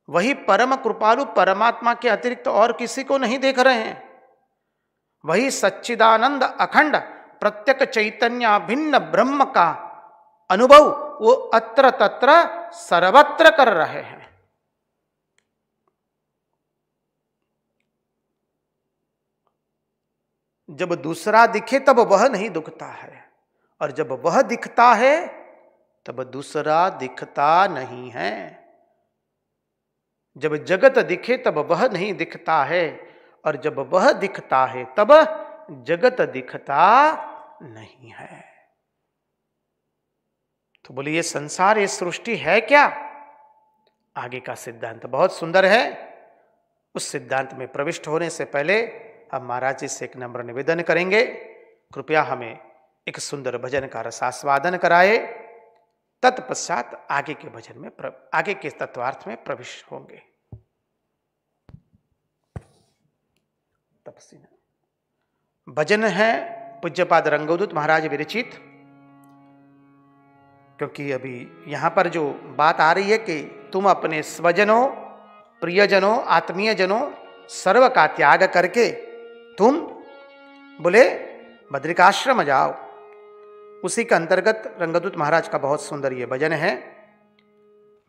वही परम कृपालु परमात्मा के अतिरिक्त और किसी को नहीं देख रहे हैं। वही सच्चिदानंद अखंड प्रत्यक चैतन्य भिन्न ब्रह्म का अनुभव वो अत्र तत्र सर्वत्र कर रहे हैं। जब दूसरा दिखे तब वह नहीं दुखता है, और जब वह दिखता है तब दूसरा दिखता नहीं है। जब जगत दिखे तब वह नहीं दिखता है, और जब वह दिखता है तब जगत दिखता नहीं है। तो बोलिए संसार, ये सृष्टि है क्या? आगे का सिद्धांत बहुत सुंदर है। उस सिद्धांत में प्रविष्ट होने से पहले हम महाराज जी से एक नम्र निवेदन करेंगे, कृपया हमें एक सुंदर भजन का रसास्वादन कराए। तत्पश्चात आगे के भजन में आगे के तत्वार्थ में प्रविष्ट होंगे। भजन है पूज्यपाद रंगोदूत महाराज विरचित। क्योंकि अभी यहां पर जो बात आ रही है कि तुम अपने स्वजनों, प्रियजनों, आत्मीय जनों सर्व का त्याग करके तुम बोले बद्रिकाश्रम जाओ, उसी के अंतर्गत रंगदूत महाराज का बहुत सुंदर ये भजन है।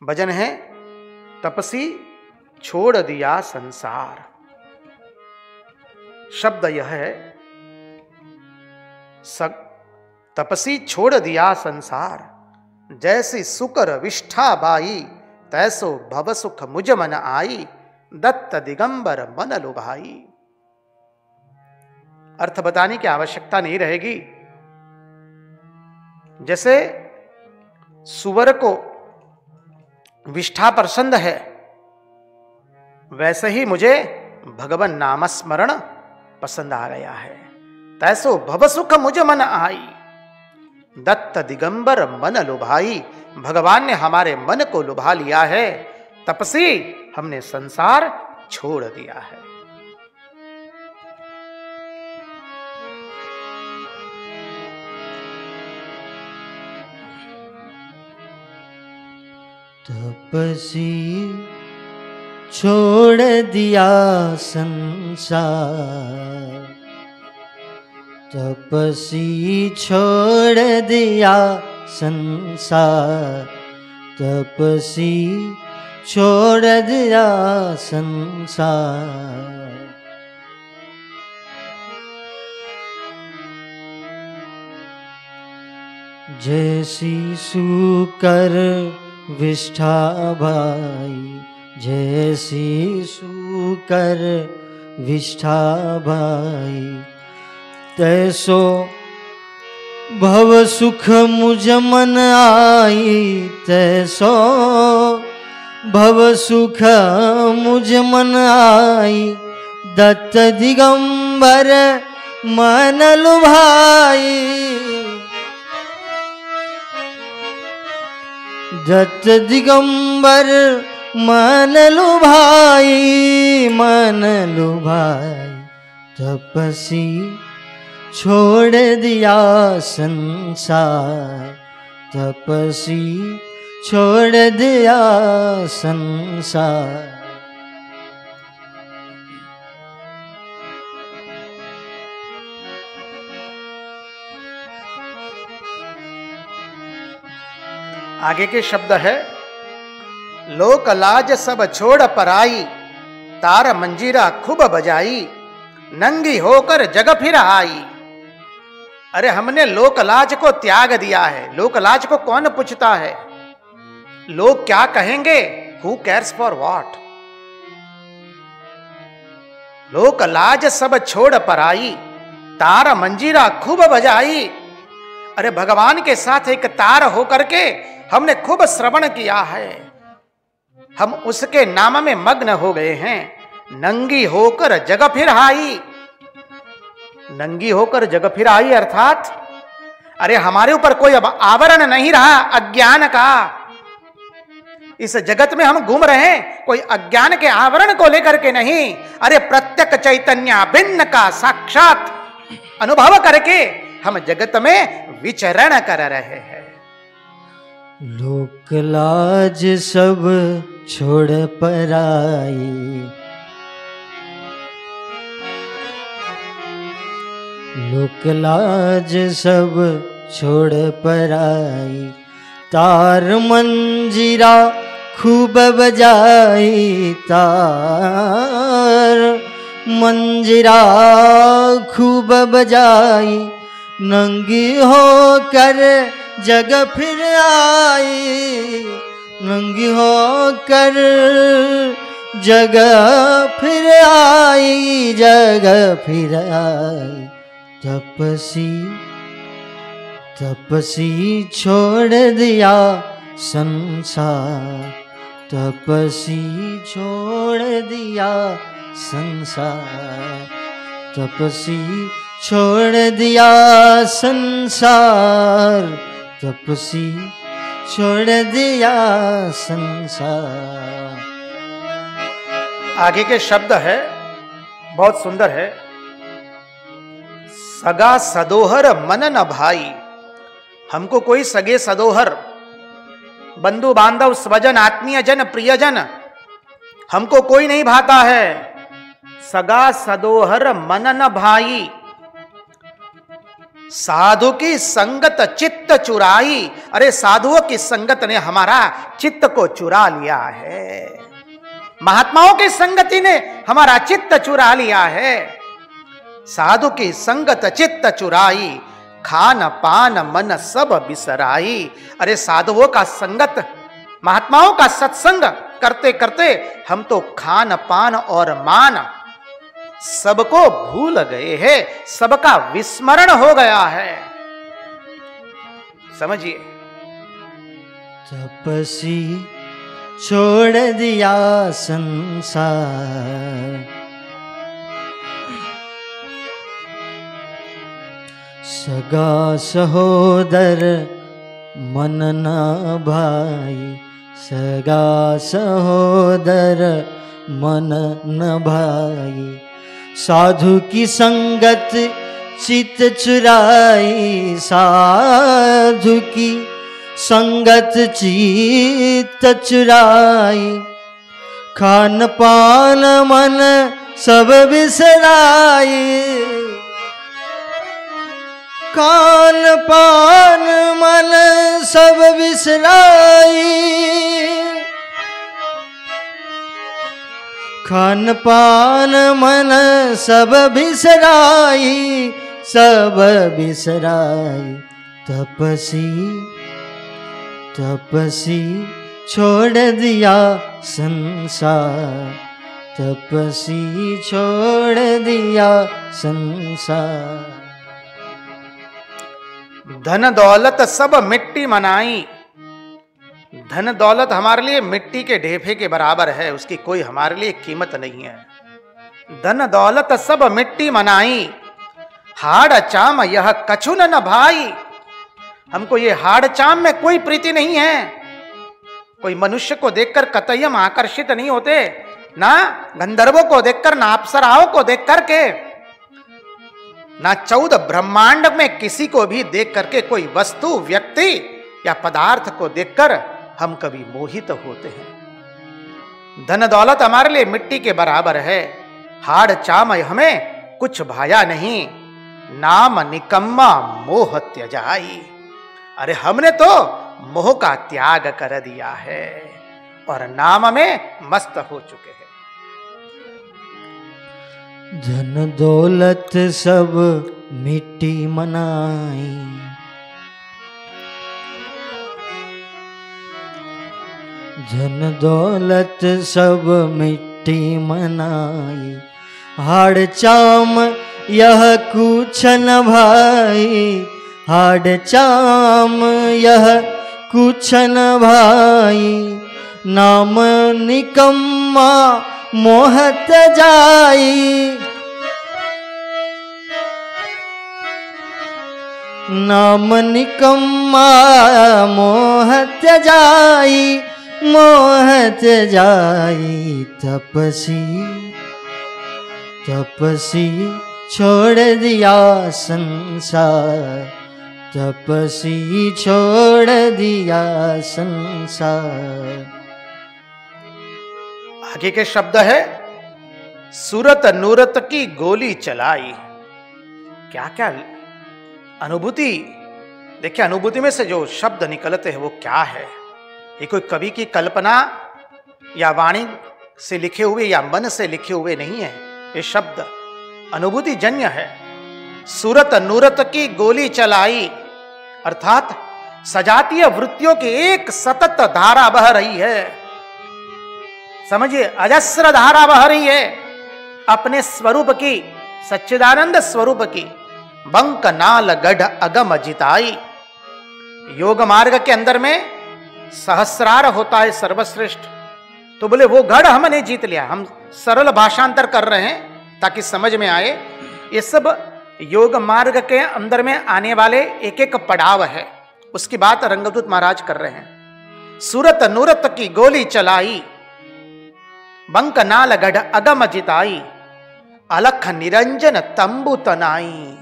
भजन है तपसी छोड़ दिया संसार। शब्द यह है, तपसी छोड़ दिया संसार, जैसी सुकर विष्ठा बाई, तैसो भव सुख मुझ मन आई, दत्त दिगंबर मन लुभाई। अर्थ बताने की आवश्यकता नहीं रहेगी। जैसे सुवर को विष्ठा पसंद है, वैसे ही मुझे भगवान नामस्मरण पसंद आ गया है। तैसो भव सुख मुझ मन आई, दत्त दिगंबर मन लुभाई। भगवान ने हमारे मन को लुभा लिया है। तपसी हमने संसार छोड़ दिया है। तपसी छोड़ दिया संसार, तपसी छोड़ दिया संसार, तपसी छोड़ दिया संसार। जैसी सूकर विष्ठा भाई, जैसी सूकर विष्ठा भाई, तैसो भव सुख मुझ मन आई, तैसो भव सुख मुझ मन आई, दत्त दिगंबर मन लुभाई, दत्त दिगंबर मन लुभाई, मन लुभाई। तपसी छोड़ दिया संसार, तपसी छोड़ दिया संसार। आगे के शब्द है, लोक लाज सब छोड़ पराई, तार मंजीरा खूब बजाई, नंगी होकर जग फिर आई। अरे हमने लोकलाज को त्याग दिया है। लोकलाज को कौन पूछता है? लोग क्या कहेंगे? Who cares for what? लोकलाज सब छोड़ पराई, तार मंजीरा खूब बजाई। अरे भगवान के साथ एक तार होकर के हमने खूब श्रवण किया है, हम उसके नाम में मग्न हो गए हैं। नंगी होकर जग फिर आई। नंगी होकर जग फिर आई अर्थात अरे हमारे ऊपर कोई अब आवरण नहीं रहा अज्ञान का। इस जगत में हम घूम रहे हैं कोई अज्ञान के आवरण को लेकर के नहीं, अरे प्रत्यक्ष चैतन्य भिन्न का साक्षात अनुभव करके हम जगत में विचरण कर रहे हैं। लोक लाज सब छोड़ पराई, लोक लाज सब छोड़ पराई, तार मंजीरा खूब बजाई, तार मंजीरा खूब बजाई, नंगी होकर जग फिर आई, नंगी होकर जग फिर आई, जग फिर आई। तपसी तपसी छोड़ दिया संसार, तपसी छोड़ दिया संसार, तपसी छोड़ दिया संसार, तपसी छोड़ दिया संसार। आगे के शब्द है बहुत सुंदर है, सगा सदोहर मन न भाई। हमको कोई सगे सदोहर बंधु बांधव स्वजन आत्मीय जन प्रियजन हमको कोई नहीं भाता है। सगा सदोहर मन न भाई, साधु की संगत चित्त चुराई। अरे साधुओं की संगत ने हमारा चित्त को चुरा लिया है, महात्माओं की संगति ने हमारा चित्त चुरा लिया है। साधु की संगत चित्त चुराई, खान पान मन सब बिसराई। अरे साधुओं का संगत, महात्माओं का सत्संग करते करते हम तो खान पान और मान सबको भूल गए हैं, सबका विस्मरण हो गया है। समझिए, तपसी छोड़ दिया संसार, सगा सहोदर मन न भाई, सगा सहोदर मन न भाई, साधु की संगत चित चुराई, साधु की संगत चित चुराई, खान पान मन सब बिसराई, खान पान मन सब बिसराई, खान पान मन सब बिसराई, सब बिसराई। तपसी तपसी छोड़ दिया संसार, तपसी छोड़ दिया संसार। धन दौलत सब मिट्टी मनाई। धन दौलत हमारे लिए मिट्टी के ढेफे के बराबर है, उसकी कोई हमारे लिए कीमत नहीं है। धन दौलत सब मिट्टी मनाई, हाड़ चाम यह कछु न भाई। हमको ये हाड़ चाम में कोई प्रीति नहीं है। कोई मनुष्य को देखकर कतई हम आकर्षित नहीं होते, ना गंधर्वों को देखकर, ना अप्सराओं को देख करके, ना 14 ब्रह्मांड में किसी को भी देख करके कोई वस्तु, व्यक्ति या पदार्थ को देखकर हम कभी मोहित होते हैं। धन दौलत हमारे लिए मिट्टी के बराबर है। हाड़ चाम हमें कुछ भाया नहीं, नाम निकम्मा मोह त्यजाई। अरे हमने तो मोह का त्याग कर दिया है और नाम में मस्त हो चुके हैं। धन दौलत सब मिट्टी मनाई, धन दौलत सब मिट्टी मनाई, हाड़ चाम यह कुछ न भाई, हाड़ चाम यह कुछ न भाई, नाम निकम्मा मोहत जाई, नाम निकम्मा मोहत जाई, मोहत जाई। तपसी तपसी छोड़ दिया संसार, तपसी छोड़ दिया संसार। आगे के शब्द है सूरत नूरत की गोली चलाई। क्या क्या अनुभूति, देखिए अनुभूति में से जो शब्द निकलते हैं वो क्या है। ये कोई कवि की कल्पना या वाणी से लिखे हुए या मन से लिखे हुए नहीं है, ये शब्द अनुभूति जन्य है। सूरत नूरत की गोली चलाई अर्थात सजातीय वृत्तियों की एक सतत धारा बह रही है। समझिए, अजस्र धारा बह रही है अपने स्वरूप की, सच्चिदानंद स्वरूप की। बंक नाल गढ़ अगम जिताई। योग मार्ग के अंदर में सहस्रार होता है सर्वश्रेष्ठ, तो बोले वो गढ़ हमने जीत लिया। हम सरल भाषांतर कर रहे हैं ताकि समझ में आए। ये सब योग मार्ग के अंदर में आने वाले एक एक पड़ाव है, उसकी बात रंगदूत महाराज कर रहे हैं। सूरत नूरत की गोली चलाई, बंक नाल गढ़ अगम जिताई, अलख निरंजन तंबू तनाई।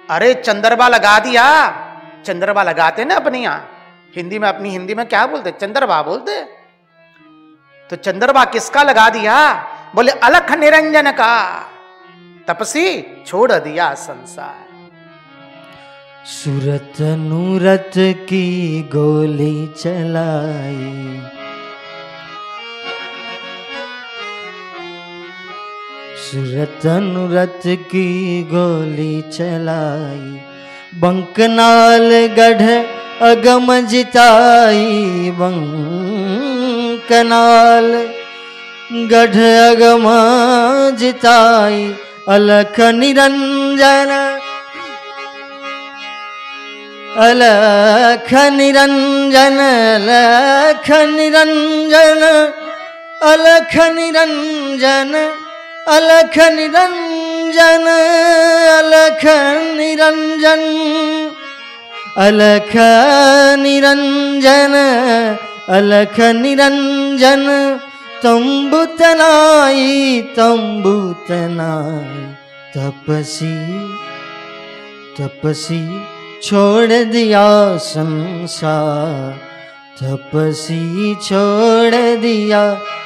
अरे चंद्रबा लगा दिया, चंद्रबा लगाते ना अपनी यहां हिंदी में, अपनी हिंदी में क्या बोलते, चंद्रबा बोलते। तो चंद्रबा किसका लगा दिया? बोले अलख निरंजन का। तपसी छोड़ दिया संसार। सूरत नूरत की गोली चलाई, सूरत नूरत की गोली चलाई, बंकनाल गढ़ अगम जिताई, बंकनाल गढ़ अगम जिताई, अलख निरंजन, अलख निरंजन, अलख निरंजन, अलख निरंजन, अलख निरंजन, अलख निरंजन, अलख निरंजन, अलख निरंजन। तंबू तनाई, तंबू तनाई, तपसी तपसी छोड़ दिया संसार, तपसी छोड़ दिया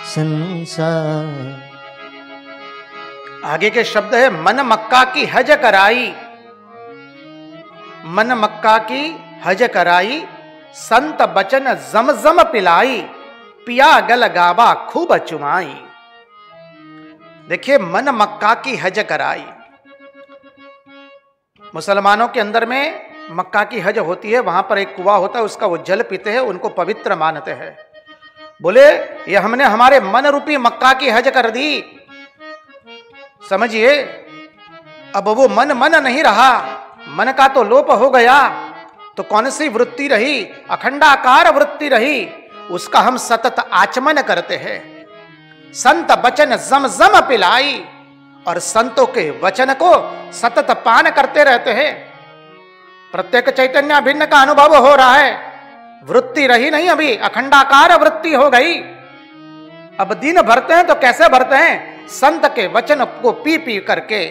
संसार। आगे के शब्द है मन मक्का की हज कराई, मन मक्का की हज कराई, संत बचन जमजम पिलाई, पिया गल गाबा खूब चुमाई। देखिए, मन मक्का की हज कराई। मुसलमानों के अंदर में मक्का की हज होती है, वहां पर एक कुआं होता है, उसका वो जल पीते हैं, उनको पवित्र मानते हैं। बोले ये हमने हमारे मन रूपी मक्का की हज कर दी। समझिए, अब वो मन मन नहीं रहा, मन का तो लोप हो गया, तो कौन सी वृत्ति रही? अखंडाकार वृत्ति रही, उसका हम सतत आचमन करते हैं। संत वचन जम जम पिलाई, और संतों के वचन को सतत पान करते रहते हैं। प्रत्येक चैतन्य भिन्न का अनुभव हो रहा है, वृत्ति रही नहीं, अभी अखंडाकार वृत्ति हो गई। अब दिन भरते हैं तो कैसे भरते हैं? संत के वचन को पी पी करके,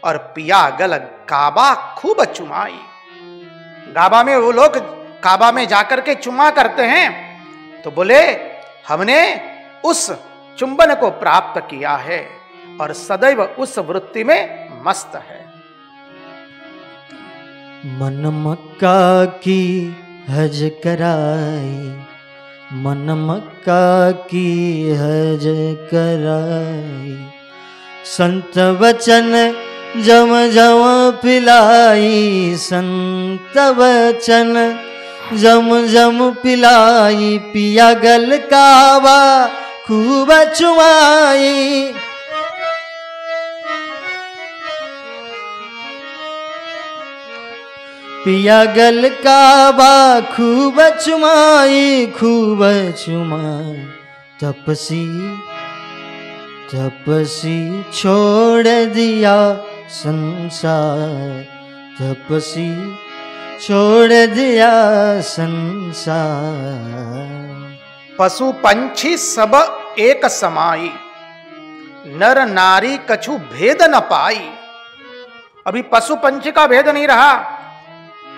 और पिया गल काबा खूब चुमाई। काबा में वो लोग काबा में जाकर के चुमा करते हैं, तो बोले हमने उस चुंबन को प्राप्त किया है और सदैव उस वृत्ति में मस्त है। मन मक्का की हज कराई, मन मक्का की हज कराई। संत वचन जम जम पिलाई, संत वचन जम जम पिलाई। पिया गल कावा खूब चुमाई, पिया गल काबा खूब चुमाई, खूब चुमाई। तपसी तपसी छोड़ दिया संसार, तपसी छोड़ दिया संसार। पशु पंछी सब एक समाई, नर नारी कछु भेद न पाई। अभी पशु पंछी का भेद नहीं रहा,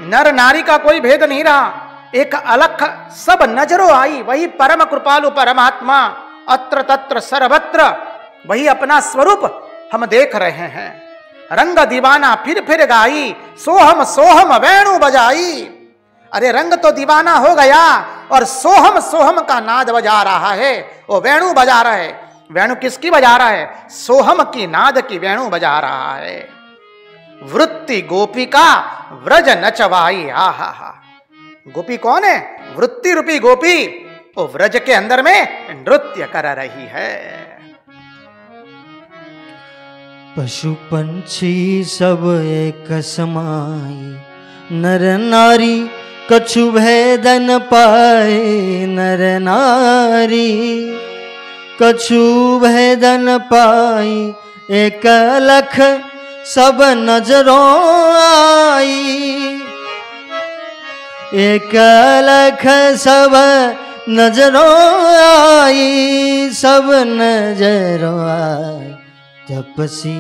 नर नारी का कोई भेद नहीं रहा, एक अलख सब नजरों आई। वही परम कृपालु परमात्मा अत्र तत्र सर्वत्र, वही अपना स्वरूप हम देख रहे हैं। रंग दीवाना फिर गाई, सोहम सोहम वेणु बजाई। अरे रंग तो दीवाना हो गया और सोहम सोहम का नाद बजा रहा है, वो वेणु बजा रहा है। वेणु किसकी बजा रहा है? सोहम की नाद की वेणु बजा रहा है। वृत्ति गोपिका व्रज नचवाई। आहा हा, गोपी कौन है? वृत्ति रूपी गोपी, वो व्रज के अंदर में नृत्य कर रही है। पशु पंछी सब एक समाई, नर नारी कछु भेद न पाए। नर नारी कछु भेद न पाई, एक अलख सब नजरों आई। एक अलख सब नजरों आई, सब नजरों आई। तपसी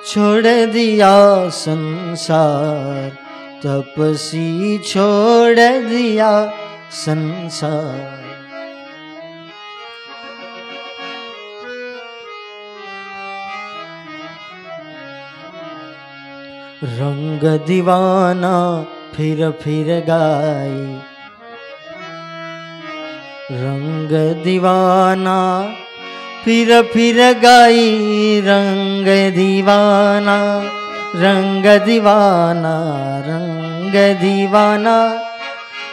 छोड़ दिया संसार, तपसी छोड़ दिया संसार। रंग दीवाना फिर गाई, रंग दीवाना फिर गाई। रंग दीवाना रंग दीवाना रंग दीवाना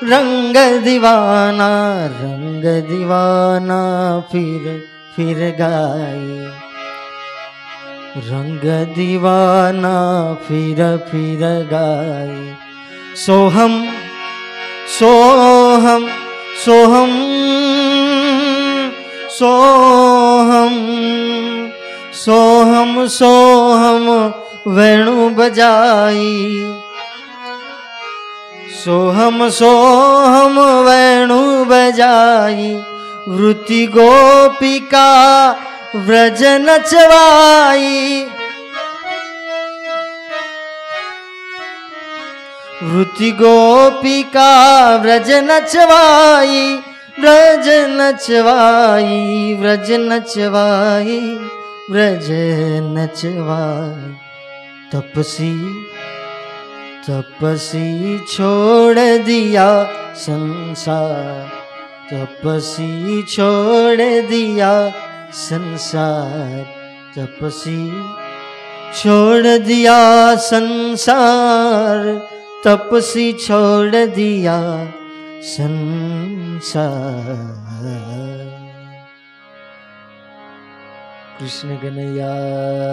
रंग दीवाना रंग दीवाना फिर गाई। रंग दीवाना फिर गाई। सोहम सोहम सोहम सोहम सोहम सोहम वेणु बजाई। सोहम सोहम वेणु बजाई। वृत्ति गोपिका व्रज नचवाई। वृत्ति गोपिका व्रज नचवाई। व्रज नचवाई व्रज नचवाई व्रज नचवाई। तपसी तपसी छोड़ दिया संसार। तपसी छोड़ दिया संसार। तपसी छोड़ दिया संसार। तपसी छोड़ दिया संसार। कृष्ण कन्हैया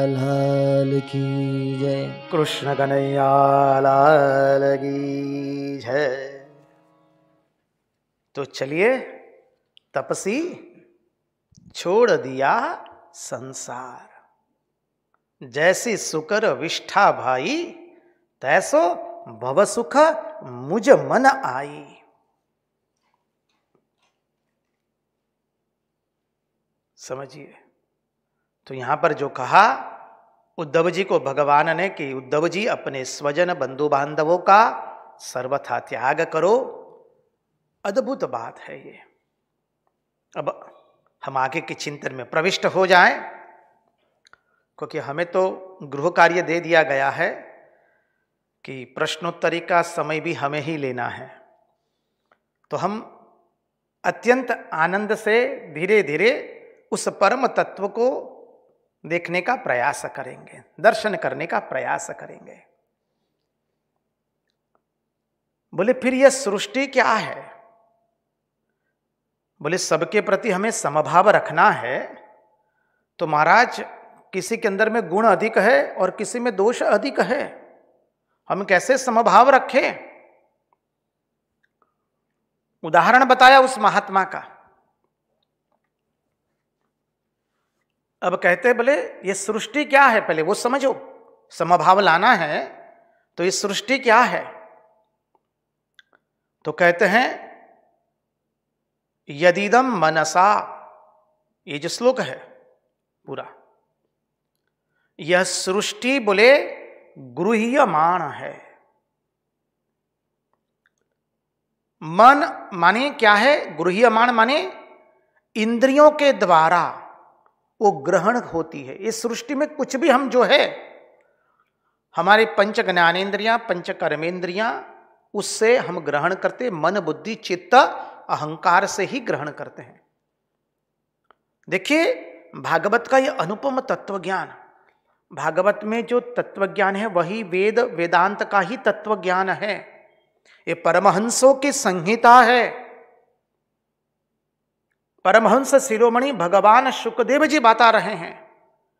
लाल की जय। कृष्ण कन्हैया लाल की जय। तो चलिए, तपसी छोड़ दिया संसार। जैसी सुकर विष्ठा भाई, तैसो भव सुख मुझ मन आई। समझिए, तो यहां पर जो कहा उद्धव जी को भगवान ने कि उद्धव जी अपने स्वजन बंधु बांधवों का सर्वथा त्याग करो, अद्भुत बात है ये। अब हम आगे के चिंतन में प्रविष्ट हो जाएं, क्योंकि हमें तो गृह कार्य दे दिया गया है कि प्रश्नोत्तरी का समय भी हमें ही लेना है। तो हम अत्यंत आनंद से धीरे धीरे उस परम तत्व को देखने का प्रयास करेंगे, दर्शन करने का प्रयास करेंगे। बोले फिर यह सृष्टि क्या है? बोले सबके प्रति हमें समभाव रखना है, तो महाराज किसी के अंदर में गुण अधिक है और किसी में दोष अधिक है, हम कैसे समभाव रखें? उदाहरण बताया उस महात्मा का। अब कहते बोले ये सृष्टि क्या है, पहले वो समझो। समभाव लाना है तो ये सृष्टि क्या है? तो कहते हैं यदिदम मनसा, ये जो श्लोक है पूरा, यह सृष्टि बोले गृह्यमाण है। मन माने क्या है? गृह्यमाण माने इंद्रियों के द्वारा वो ग्रहण होती है। इस सृष्टि में कुछ भी हम जो है, हमारे पंच ज्ञानेन्द्रियां, पंच कर्मेंद्रियां, उससे हम ग्रहण करते। मन बुद्धि चित्त अहंकार से ही ग्रहण करते हैं। देखिए भागवत का यह अनुपम तत्व ज्ञान, भागवत में जो तत्व ज्ञान है वही वेद वेदांत का ही तत्व ज्ञान है। ये परमहंसों की संहिता है। परमहंस शिरोमणि भगवान शुकदेव जी बता रहे हैं,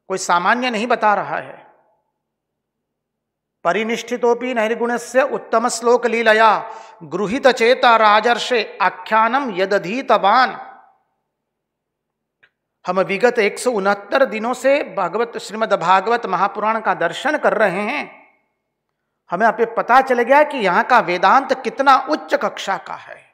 कोई सामान्य नहीं बता रहा है। परिनिष्ठितोपि नैर्गुणस्य उत्तम श्लोक लीलया गृहीत चेता राजर्षे आख्यानम यदधीतवान। हम विगत 169 दिनों से भागवत श्रीमद् भागवत महापुराण का दर्शन कर रहे हैं। हमें आप पता चल गया कि यहां का वेदांत कितना उच्च कक्षा का है।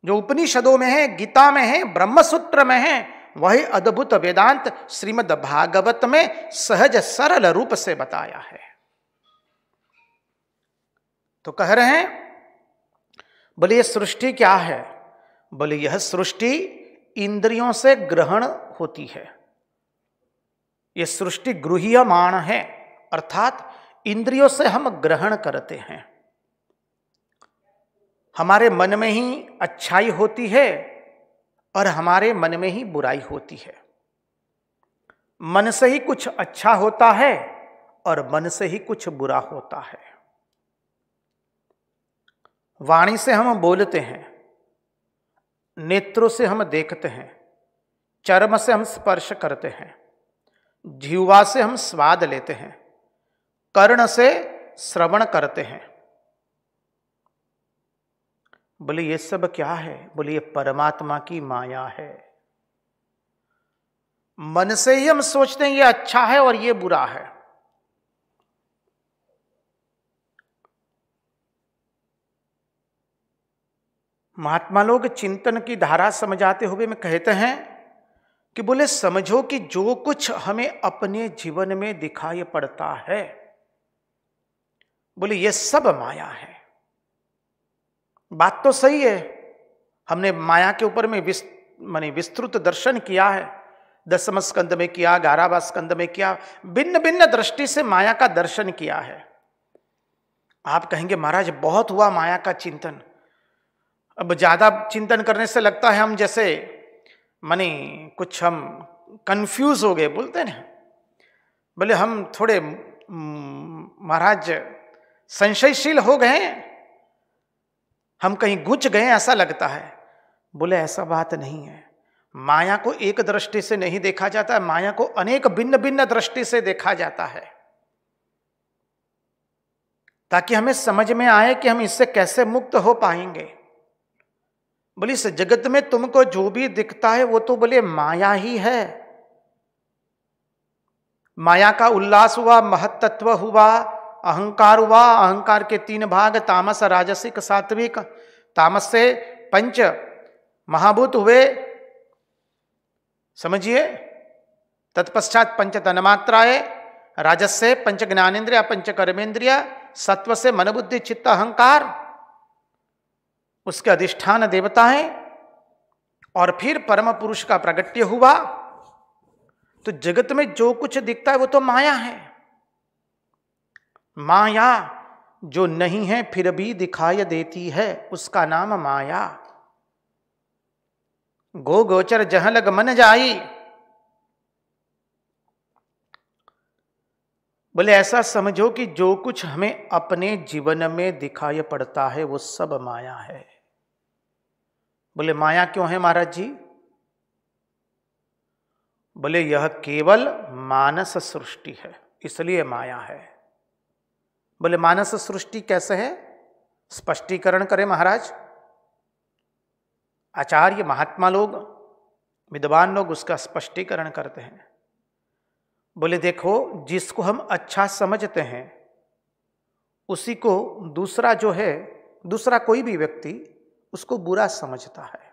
जो उपनिषदों में है, गीता में है, ब्रह्मसूत्र में है, वही अद्भुत वेदांत श्रीमद् भागवत में सहज सरल रूप से बताया है। तो कह रहे हैं बोले ये सृष्टि क्या है? बोले यह सृष्टि इंद्रियों से ग्रहण होती है। यह सृष्टि गृह्यमाण है, अर्थात इंद्रियों से हम ग्रहण करते हैं। हमारे मन में ही अच्छाई होती है और हमारे मन में ही बुराई होती है। मन से ही कुछ अच्छा होता है और मन से ही कुछ बुरा होता है। वाणी से हम बोलते हैं, नेत्रों से हम देखते हैं, चर्म से हम स्पर्श करते हैं, जिह्वा से हम स्वाद लेते हैं, कर्ण से श्रवण करते हैं। बोले ये सब क्या है? बोले ये परमात्मा की माया है। मन से ही हम सोचते हैं ये अच्छा है और ये बुरा है। महात्मा लोग चिंतन की धारा समझाते हुए में कहते हैं कि बोले समझो कि जो कुछ हमें अपने जीवन में दिखाई पड़ता है, बोले ये सब माया है। बात तो सही है। हमने माया के ऊपर में विस्तृत दर्शन किया है। 10वें स्कंद में किया, 11वें स्कंद में किया, भिन्न भिन्न दृष्टि से माया का दर्शन किया है। आप कहेंगे महाराज बहुत हुआ माया का चिंतन, अब ज्यादा चिंतन करने से लगता है हम जैसे कुछ हम कंफ्यूज हो गए, बोलते हैं ना। बोले हम थोड़े महाराज संशयशील हो गए, हम कहीं गुच गए ऐसा लगता है। बोले ऐसा बात नहीं है। माया को एक दृष्टि से नहीं देखा जाता है, माया को अनेक भिन्न भिन्न दृष्टि से देखा जाता है, ताकि हमें समझ में आए कि हम इससे कैसे मुक्त हो पाएंगे। बोले इस जगत में तुमको जो भी दिखता है वो तो बोले माया ही है। माया का उल्लास हुआ, महत्त्व हुआ, अहंकार हुआ। अहंकार के 3 भाग, तामस, राजसिक, सात्विक। तामस से 5 महाभूत हुए, समझिए। तत्पश्चात 5 तन्मात्राएं, राजस से 5 ज्ञानेन्द्रिय, 5 कर्मेंद्रिय, सत्व से मन बुद्धि चित्त अहंकार, उसके अधिष्ठान देवताएं, और फिर परम पुरुष का प्रगट्य हुआ। तो जगत में जो कुछ दिखता है वो तो माया है। माया जो नहीं है फिर भी दिखाई देती है, उसका नाम माया। गो गोचर जहां लग मन जाई। बोले ऐसा समझो कि जो कुछ हमें अपने जीवन में दिखाई पड़ता है वो सब माया है। बोले माया क्यों है महाराज जी? बोले यह केवल मानस सृष्टि है, इसलिए माया है। बोले मानस सृष्टि कैसे है? स्पष्टीकरण करें महाराज। आचार्य महात्मा लोग, विद्वान लोग उसका स्पष्टीकरण करते हैं। बोले देखो, जिसको हम अच्छा समझते हैं उसी को दूसरा जो है, दूसरा कोई भी व्यक्ति उसको बुरा समझता है।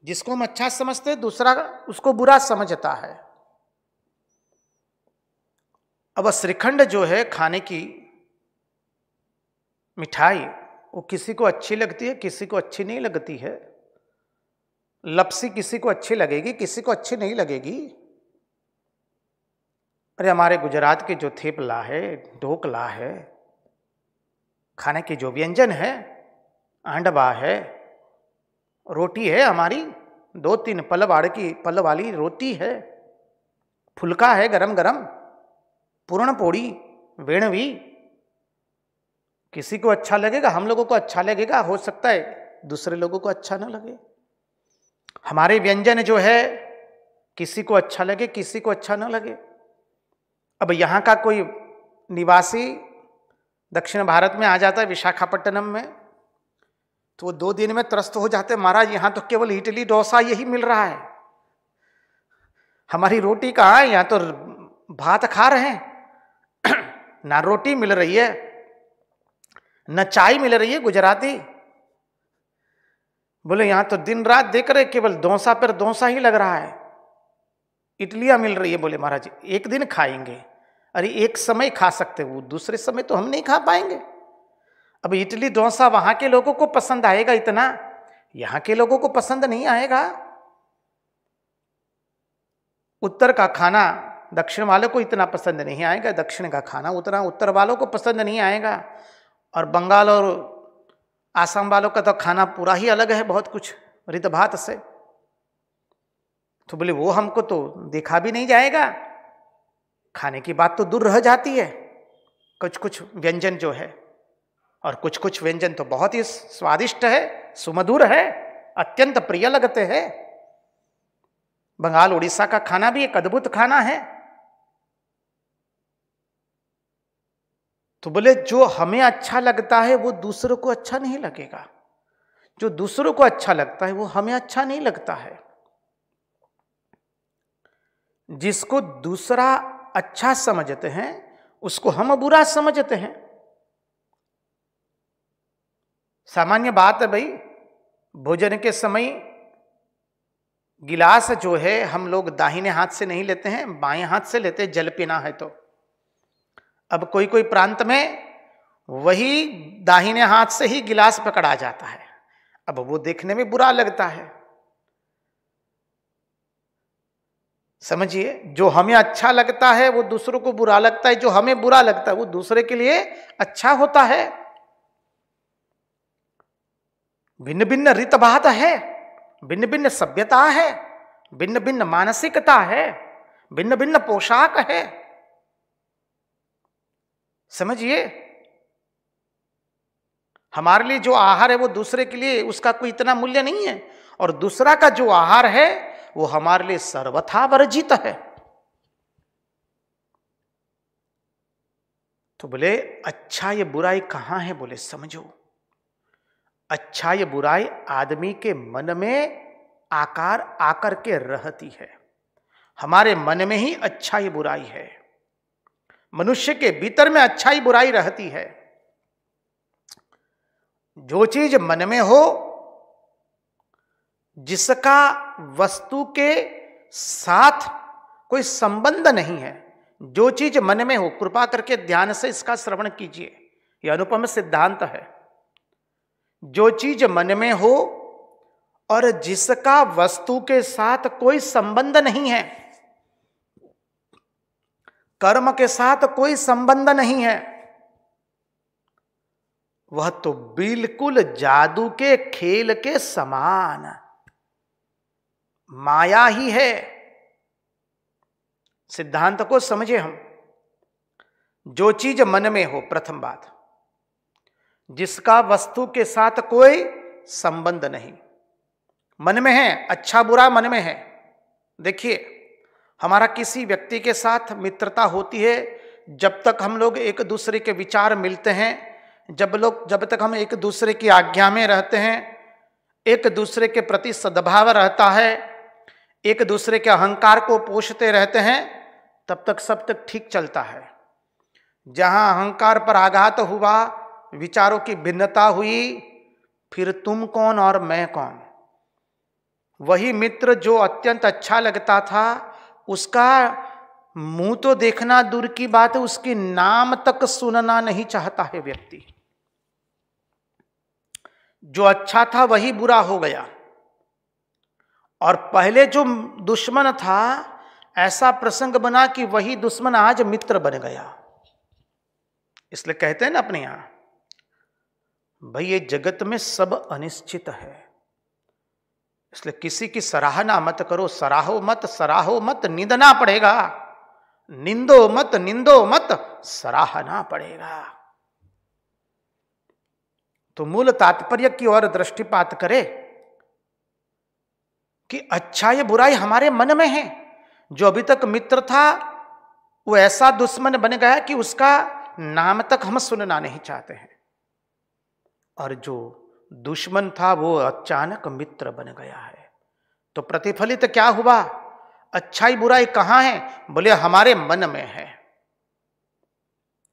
जिसको हम अच्छा समझते हैं दूसरा उसको बुरा समझता है। अब श्रीखंड जो है खाने की मिठाई, वो किसी को अच्छी लगती है, किसी को अच्छी नहीं लगती है। लपसी किसी को अच्छी लगेगी, किसी को अच्छी नहीं लगेगी। अरे हमारे गुजरात के जो थेपला है, ढोकला है, खाने के जो व्यंजन है, आंडवा है, रोटी है हमारी 2-3 पल वाली रोटी है, फुलका है गरम गरम, पूर्ण पोड़ी, वेणवी, किसी को अच्छा लगेगा, हम लोगों को अच्छा लगेगा, हो सकता है दूसरे लोगों को अच्छा न लगे। हमारे व्यंजन जो है किसी को अच्छा लगे, किसी को अच्छा न लगे। अब यहाँ का कोई निवासी दक्षिण भारत में आ जाता है, विशाखापट्टनम में, तो वो 2 दिन में त्रस्त हो जाते हैं, महाराज यहाँ तो केवल इडली डोसा यही मिल रहा है, हमारी रोटी कहाँ है? यहाँ तो भात खा रहे हैं ना रोटी मिल रही है, न चाय मिल रही है गुजराती। बोले यहाँ तो दिन रात देख रहे केवल डोसा पर डोसा ही लग रहा है, इडलियां मिल रही है। बोले महाराज एक दिन खाएंगे। अरे एक समय खा सकते हो, दूसरे समय तो हम नहीं खा पाएंगे। अब इडली डोसा वहां के लोगों को पसंद आएगा इतना, यहां के लोगों को पसंद नहीं आएगा। उत्तर का खाना दक्षिण वालों को इतना पसंद नहीं आएगा, दक्षिण का खाना उतना उत्तर वालों को पसंद नहीं आएगा। और बंगाल और आसाम वालों का तो खाना पूरा ही अलग है, बहुत कुछ रीत भात से। तो बोले वो हमको तो देखा भी नहीं जाएगा, खाने की बात तो दूर रह जाती है। कुछ कुछ व्यंजन जो है, और कुछ कुछ व्यंजन तो बहुत ही स्वादिष्ट है, सुमधुर है, अत्यंत प्रिय लगते हैं। बंगाल उड़ीसा का खाना भी एक अद्भुत खाना है। तो बोले जो हमें अच्छा लगता है वो दूसरों को अच्छा नहीं लगेगा, जो दूसरों को अच्छा लगता है वो हमें अच्छा नहीं लगता है। जिसको दूसरा अच्छा समझते हैं उसको हम बुरा समझते हैं। सामान्य बात है भाई, भोजन के समय गिलास जो है हम लोग दाहिने हाथ से नहीं लेते हैं, बाएं हाथ से लेते हैं जल पीना है तो। अब कोई कोई प्रांत में वही दाहिने हाथ से ही गिलास पकड़ा जाता है, अब वो देखने में बुरा लगता है। समझिए, जो हमें अच्छा लगता है वो दूसरों को बुरा लगता है, जो हमें बुरा लगता है वो दूसरे के लिए अच्छा होता है। भिन्न भिन्न रीतभात है, भिन्न भिन्न सभ्यता है, भिन्न भिन्न मानसिकता है, भिन्न भिन्न पोशाक है। समझिए, हमारे लिए जो आहार है वो दूसरे के लिए उसका कोई इतना मूल्य नहीं है, और दूसरा का जो आहार है वो हमारे लिए सर्वथा वर्जित है। तो बोले अच्छा ये बुराई कहां है? बोले समझो, अच्छा ये बुराई आदमी के मन में आकार आकर के रहती है। हमारे मन में ही अच्छाई बुराई है, मनुष्य के भीतर में अच्छाई बुराई रहती है। जो चीज मन में हो, जिसका वस्तु के साथ कोई संबंध नहीं है, जो चीज मन में हो, कृपा करके ध्यान से इसका श्रवण कीजिए, यह अनुपम सिद्धांत है। जो चीज मन में हो और जिसका वस्तु के साथ कोई संबंध नहीं है, कर्म के साथ कोई संबंध नहीं है, वह तो बिल्कुल जादू के खेल के समान माया ही है। सिद्धांत को समझे हम। जो चीज मन में हो, प्रथम बात, जिसका वस्तु के साथ कोई संबंध नहीं, मन में है, अच्छा बुरा मन में है। देखिए, हमारा किसी व्यक्ति के साथ मित्रता होती है जब तक हम लोग एक दूसरे के विचार मिलते हैं, जब तक हम एक दूसरे की आज्ञा में रहते हैं, एक दूसरे के प्रति सद्भाव रहता है, एक दूसरे के अहंकार को पोषते रहते हैं, तब तक सब तक ठीक चलता है। जहां अहंकार पर आघात हुआ, विचारों की भिन्नता हुई, फिर तुम कौन और मैं कौन। वही मित्र जो अत्यंत अच्छा लगता था, उसका मुंह तो देखना दूर की बात है, उसके नाम तक सुनना नहीं चाहता है व्यक्ति। जो अच्छा था वही बुरा हो गया, और पहले जो दुश्मन था, ऐसा प्रसंग बना कि वही दुश्मन आज मित्र बन गया। इसलिए कहते हैं ना अपने यहां, भाई ये जगत में सब अनिश्चित है, इसलिए किसी की सराहना मत करो। सराहो मत, निंदना पड़ेगा। निंदो मत, सराहना पड़ेगा। तो मूल तात्पर्य की ओर दृष्टिपात करे कि अच्छा या बुराई हमारे मन में है। जो अभी तक मित्र था, वो ऐसा दुश्मन बन गया कि उसका नाम तक हम सुनना नहीं चाहते हैं, और जो दुश्मन था वो अचानक मित्र बन गया है। तो प्रतिफलित क्या हुआ? अच्छाई बुराई कहां है? बोले हमारे मन में है।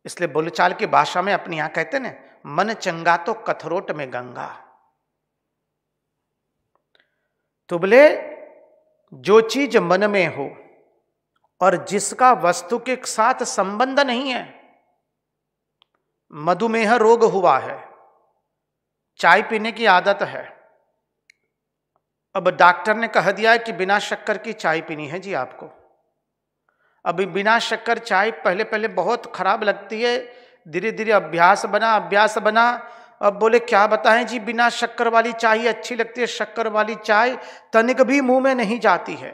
इसलिए बोलचाल की भाषा में अपने यहां कहते ना, मन चंगा तो कथरोट में गंगा। तो बोले जो चीज मन में हो और जिसका वस्तु के साथ संबंध नहीं है, मधुमेह रोग हुआ है, चाय पीने की आदत है, अब डॉक्टर ने कह दिया है कि बिना शक्कर की चाय पीनी है जी आपको। अभी बिना शक्कर चाय पहले पहले बहुत खराब लगती है, धीरे धीरे अभ्यास बना। अब बोले क्या बताएं जी, बिना शक्कर वाली चाय अच्छी लगती है, शक्कर वाली चाय तनिक भी मुंह में नहीं जाती है।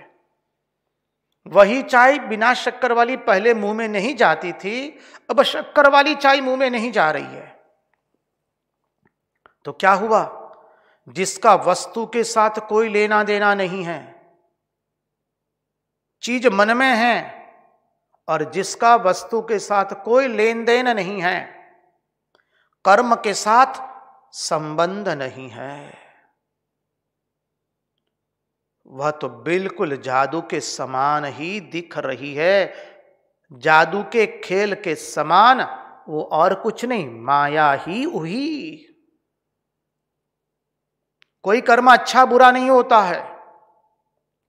वही चाय बिना शक्कर वाली पहले मुंह में नहीं जाती थी, अब शक्कर वाली चाय मुंह में नहीं जा रही है। तो क्या हुआ? जिसका वस्तु के साथ कोई लेना देना नहीं है, चीज मन में है, और जिसका वस्तु के साथ कोई लेन देन नहीं है, कर्म के साथ संबंध नहीं है, वह तो बिल्कुल जादू के समान ही दिख रही है। जादू के खेल के समान, वो और कुछ नहीं, माया ही हुई। कोई कर्म अच्छा बुरा नहीं होता है,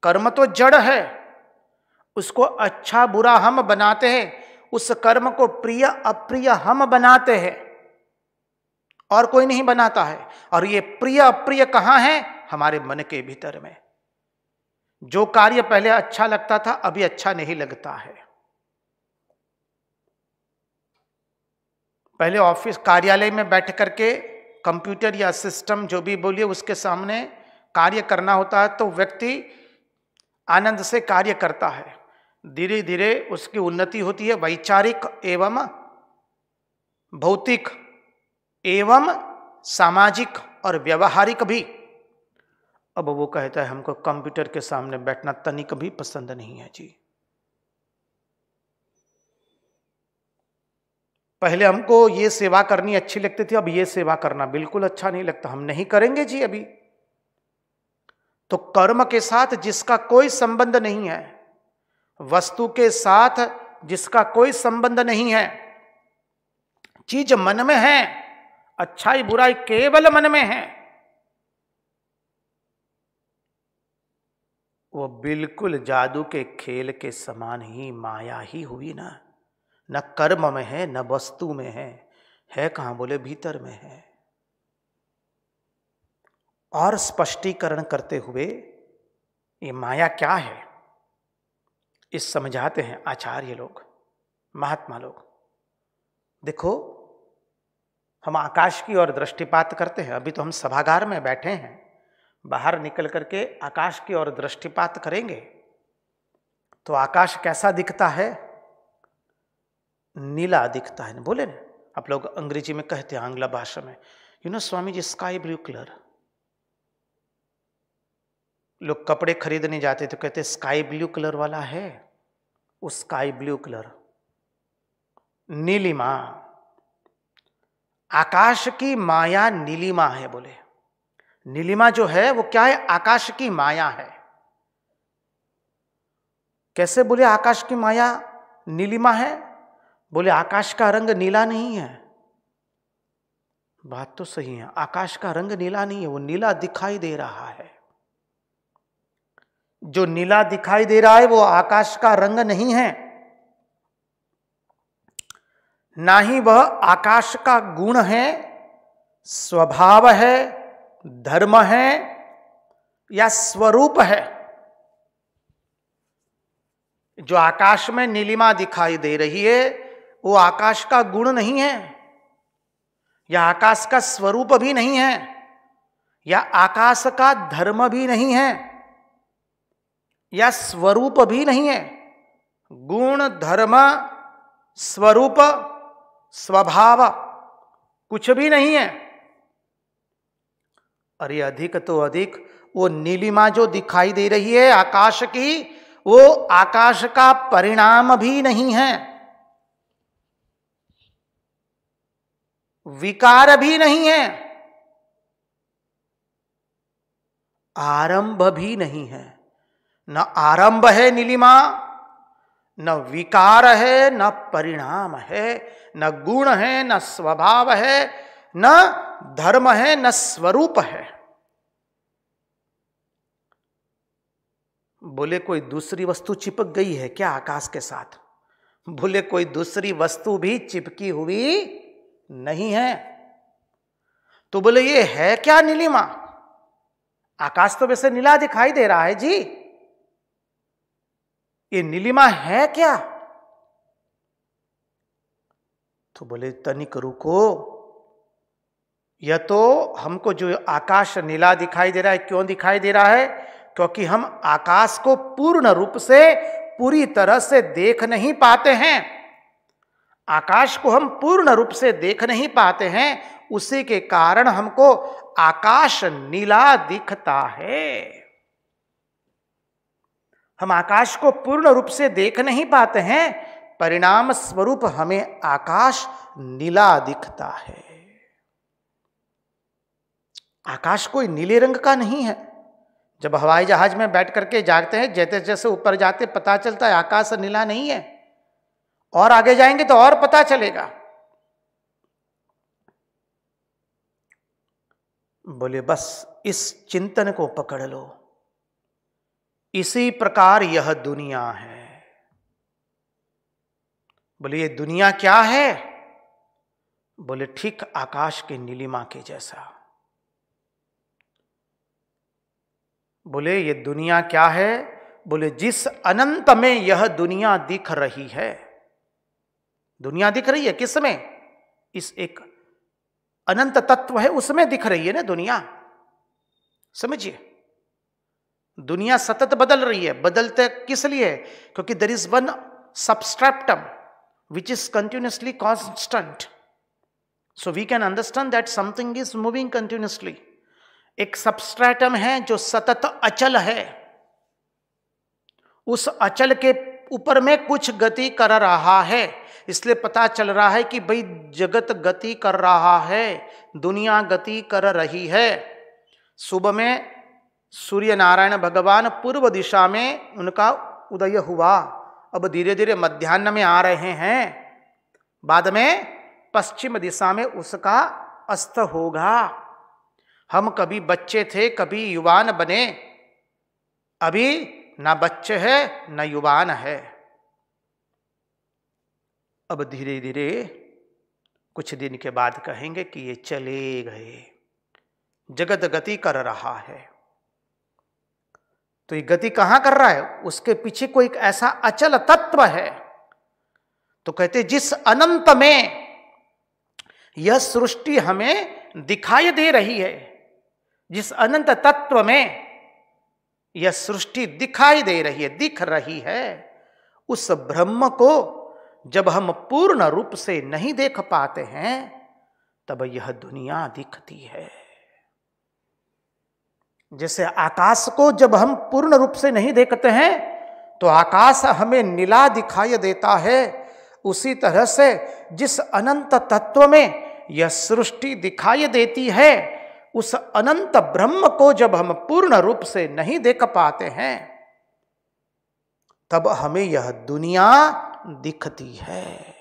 कर्म तो जड़ है, उसको अच्छा बुरा हम बनाते हैं, उस कर्म को प्रिय अप्रिय हम बनाते हैं, और कोई नहीं बनाता है। और ये प्रिय अप्रिय कहां है? हमारे मन के भीतर में। जो कार्य पहले अच्छा लगता था, अभी अच्छा नहीं लगता है। पहले ऑफिस कार्यालय में बैठ करके कंप्यूटर या सिस्टम जो भी बोलिए उसके सामने कार्य करना होता है, तो व्यक्ति आनंद से कार्य करता है। धीरे धीरे उसकी उन्नति होती है, वैचारिक एवं भौतिक एवं सामाजिक और व्यवहारिक भी। अब वो कहता है हमको कंप्यूटर के सामने बैठना तनिक भी पसंद नहीं है जी। पहले हमको ये सेवा करनी अच्छी लगती थी, अब ये सेवा करना बिल्कुल अच्छा नहीं लगता, हम नहीं करेंगे जी अभी। तो कर्म के साथ जिसका कोई संबंध नहीं है, वस्तु के साथ जिसका कोई संबंध नहीं है, चीज मन में है, अच्छाई बुराई केवल मन में है, वो बिल्कुल जादू के खेल के समान ही माया ही हुई ना। न कर्म में है, न वस्तु में है कहां? बोले भीतर में है। और स्पष्टीकरण करते हुए ये माया क्या है, इस समझाते हैं आचार्य लोग, महात्मा लोग। देखो, हम आकाश की ओर दृष्टिपात करते हैं। अभी तो हम सभागार में बैठे हैं, बाहर निकल करके आकाश की ओर दृष्टिपात करेंगे तो आकाश कैसा दिखता है? नीला दिखता है। बोले ना, आप लोग अंग्रेजी में कहते हैं, आंग्ल भाषा में, you know Swami ji, sky blue colour. लोग कपड़े खरीदने जाते तो कहते स्काई ब्लू कलर वाला है, वो स्काई ब्लू कलर। नीलिमा, आकाश की माया नीलिमा है। बोले नीलिमा जो है वो क्या है? आकाश की माया है। कैसे? बोले आकाश की माया नीलिमा है। बोले आकाश का रंग नीला नहीं है। बात तो सही है, आकाश का रंग नीला नहीं है, वो नीला दिखाई दे रहा है। जो नीला दिखाई दे रहा है वो आकाश का रंग नहीं है, ना ही वह आकाश का गुण है, स्वभाव है, धर्म है या स्वरूप है। जो आकाश में नीलिमा दिखाई दे रही है वो आकाश का गुण नहीं है, या आकाश का स्वरूप भी नहीं है, या आकाश का धर्म भी नहीं है, या स्वरूप भी नहीं है। गुण, धर्म, स्वरूप, स्वभाव कुछ भी नहीं है। अरे अधिक तो अधिक वो नीलिमा जो दिखाई दे रही है आकाश की, वो आकाश का परिणाम भी नहीं है, विकार भी नहीं है, आरंभ भी नहीं है। न आरंभ है नीलिमा, न विकार है, न परिणाम है, न गुण है, न स्वभाव है, न धर्म है, न स्वरूप है। बोले कोई दूसरी वस्तु चिपक गई है क्या आकाश के साथ? बोले कोई दूसरी वस्तु भी चिपकी हुई नहीं है। तो बोले ये है क्या नीलिमा? आकाश तो वैसे नीला दिखाई दे रहा है जी, ये नीलिमा है क्या? तो बोले तनिक रुको, यह तो हमको जो आकाश नीला दिखाई दे रहा है, क्यों दिखाई दे रहा है? क्योंकि हम आकाश को पूर्ण रूप से, पूरी तरह से देख नहीं पाते हैं। आकाश को हम पूर्ण रूप से देख नहीं पाते हैं, उसी के कारण हमको आकाश नीला दिखता है। हम आकाश को पूर्ण रूप से देख नहीं पाते हैं, परिणाम स्वरूप हमें आकाश नीला दिखता है। आकाश कोई नीले रंग का नहीं है। जब हवाई जहाज में बैठ करके जाते हैं, जैसे जैसे ऊपर जाते पता चलता है आकाश नीला नहीं है, और आगे जाएंगे तो और पता चलेगा। बोले बस इस चिंतन को पकड़ लो, इसी प्रकार यह दुनिया है। बोले ये दुनिया क्या है? बोले ठीक आकाश के नीलिमा के जैसा। बोले ये दुनिया क्या है? बोले जिस अनंत में यह दुनिया दिख रही है। दुनिया दिख रही है किस में? इस एक अनंत तत्व है उसमें दिख रही है ना दुनिया। समझिए, दुनिया सतत बदल रही है। बदलते किस लिए? क्योंकि there is one substratum which is continuously constant, so we can understand that something is moving continuously. एक सबस्ट्रैटम है जो सतत अचल है, उस अचल के ऊपर में कुछ गति कर रहा है, इसलिए पता चल रहा है कि भाई जगत गति कर रहा है, दुनिया गति कर रही है। सुबह में सूर्य नारायण भगवान पूर्व दिशा में उनका उदय हुआ, अब धीरे धीरे मध्याह्न में आ रहे हैं, बाद में पश्चिम दिशा में उसका अस्त होगा। हम कभी बच्चे थे, कभी युवान बने, अभी ना बच्चे है ना युवान है। अब धीरे धीरे कुछ दिन के बाद कहेंगे कि ये चले गए, जगत गति कर रहा है। तो ये गति कहां कर रहा है? उसके पीछे कोई एक ऐसा अचल तत्व है। तो कहते जिस अनंत में यह सृष्टि हमें दिखाई दे रही है, जिस अनंत तत्व में यह सृष्टि दिखाई दे रही है, दिख रही है, उस ब्रह्म को जब हम पूर्ण रूप से नहीं देख पाते हैं तब यह दुनिया दिखती है। जैसे आकाश को जब हम पूर्ण रूप से नहीं देखते हैं तो आकाश हमें नीला दिखाई देता है, उसी तरह से जिस अनंत तत्व में यह सृष्टि दिखाई देती है, उस अनंत ब्रह्म को जब हम पूर्ण रूप से नहीं देख पाते हैं तब हमें यह दुनिया दिखती है।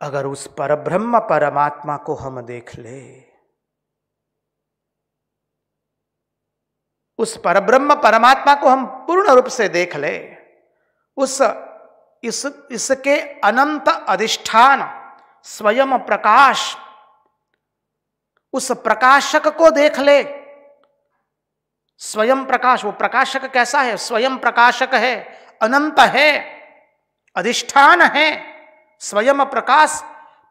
अगर उस परब्रह्म परमात्मा को हम देख ले, उस परब्रह्म परमात्मा को हम पूर्ण रूप से देख ले, इसके अनंत अधिष्ठान स्वयं प्रकाश, उस प्रकाशक को देख ले। स्वयं प्रकाश, वो प्रकाशक कैसा है? स्वयं प्रकाशक है, अनंत है, अधिष्ठान है, स्वयं प्रकाश।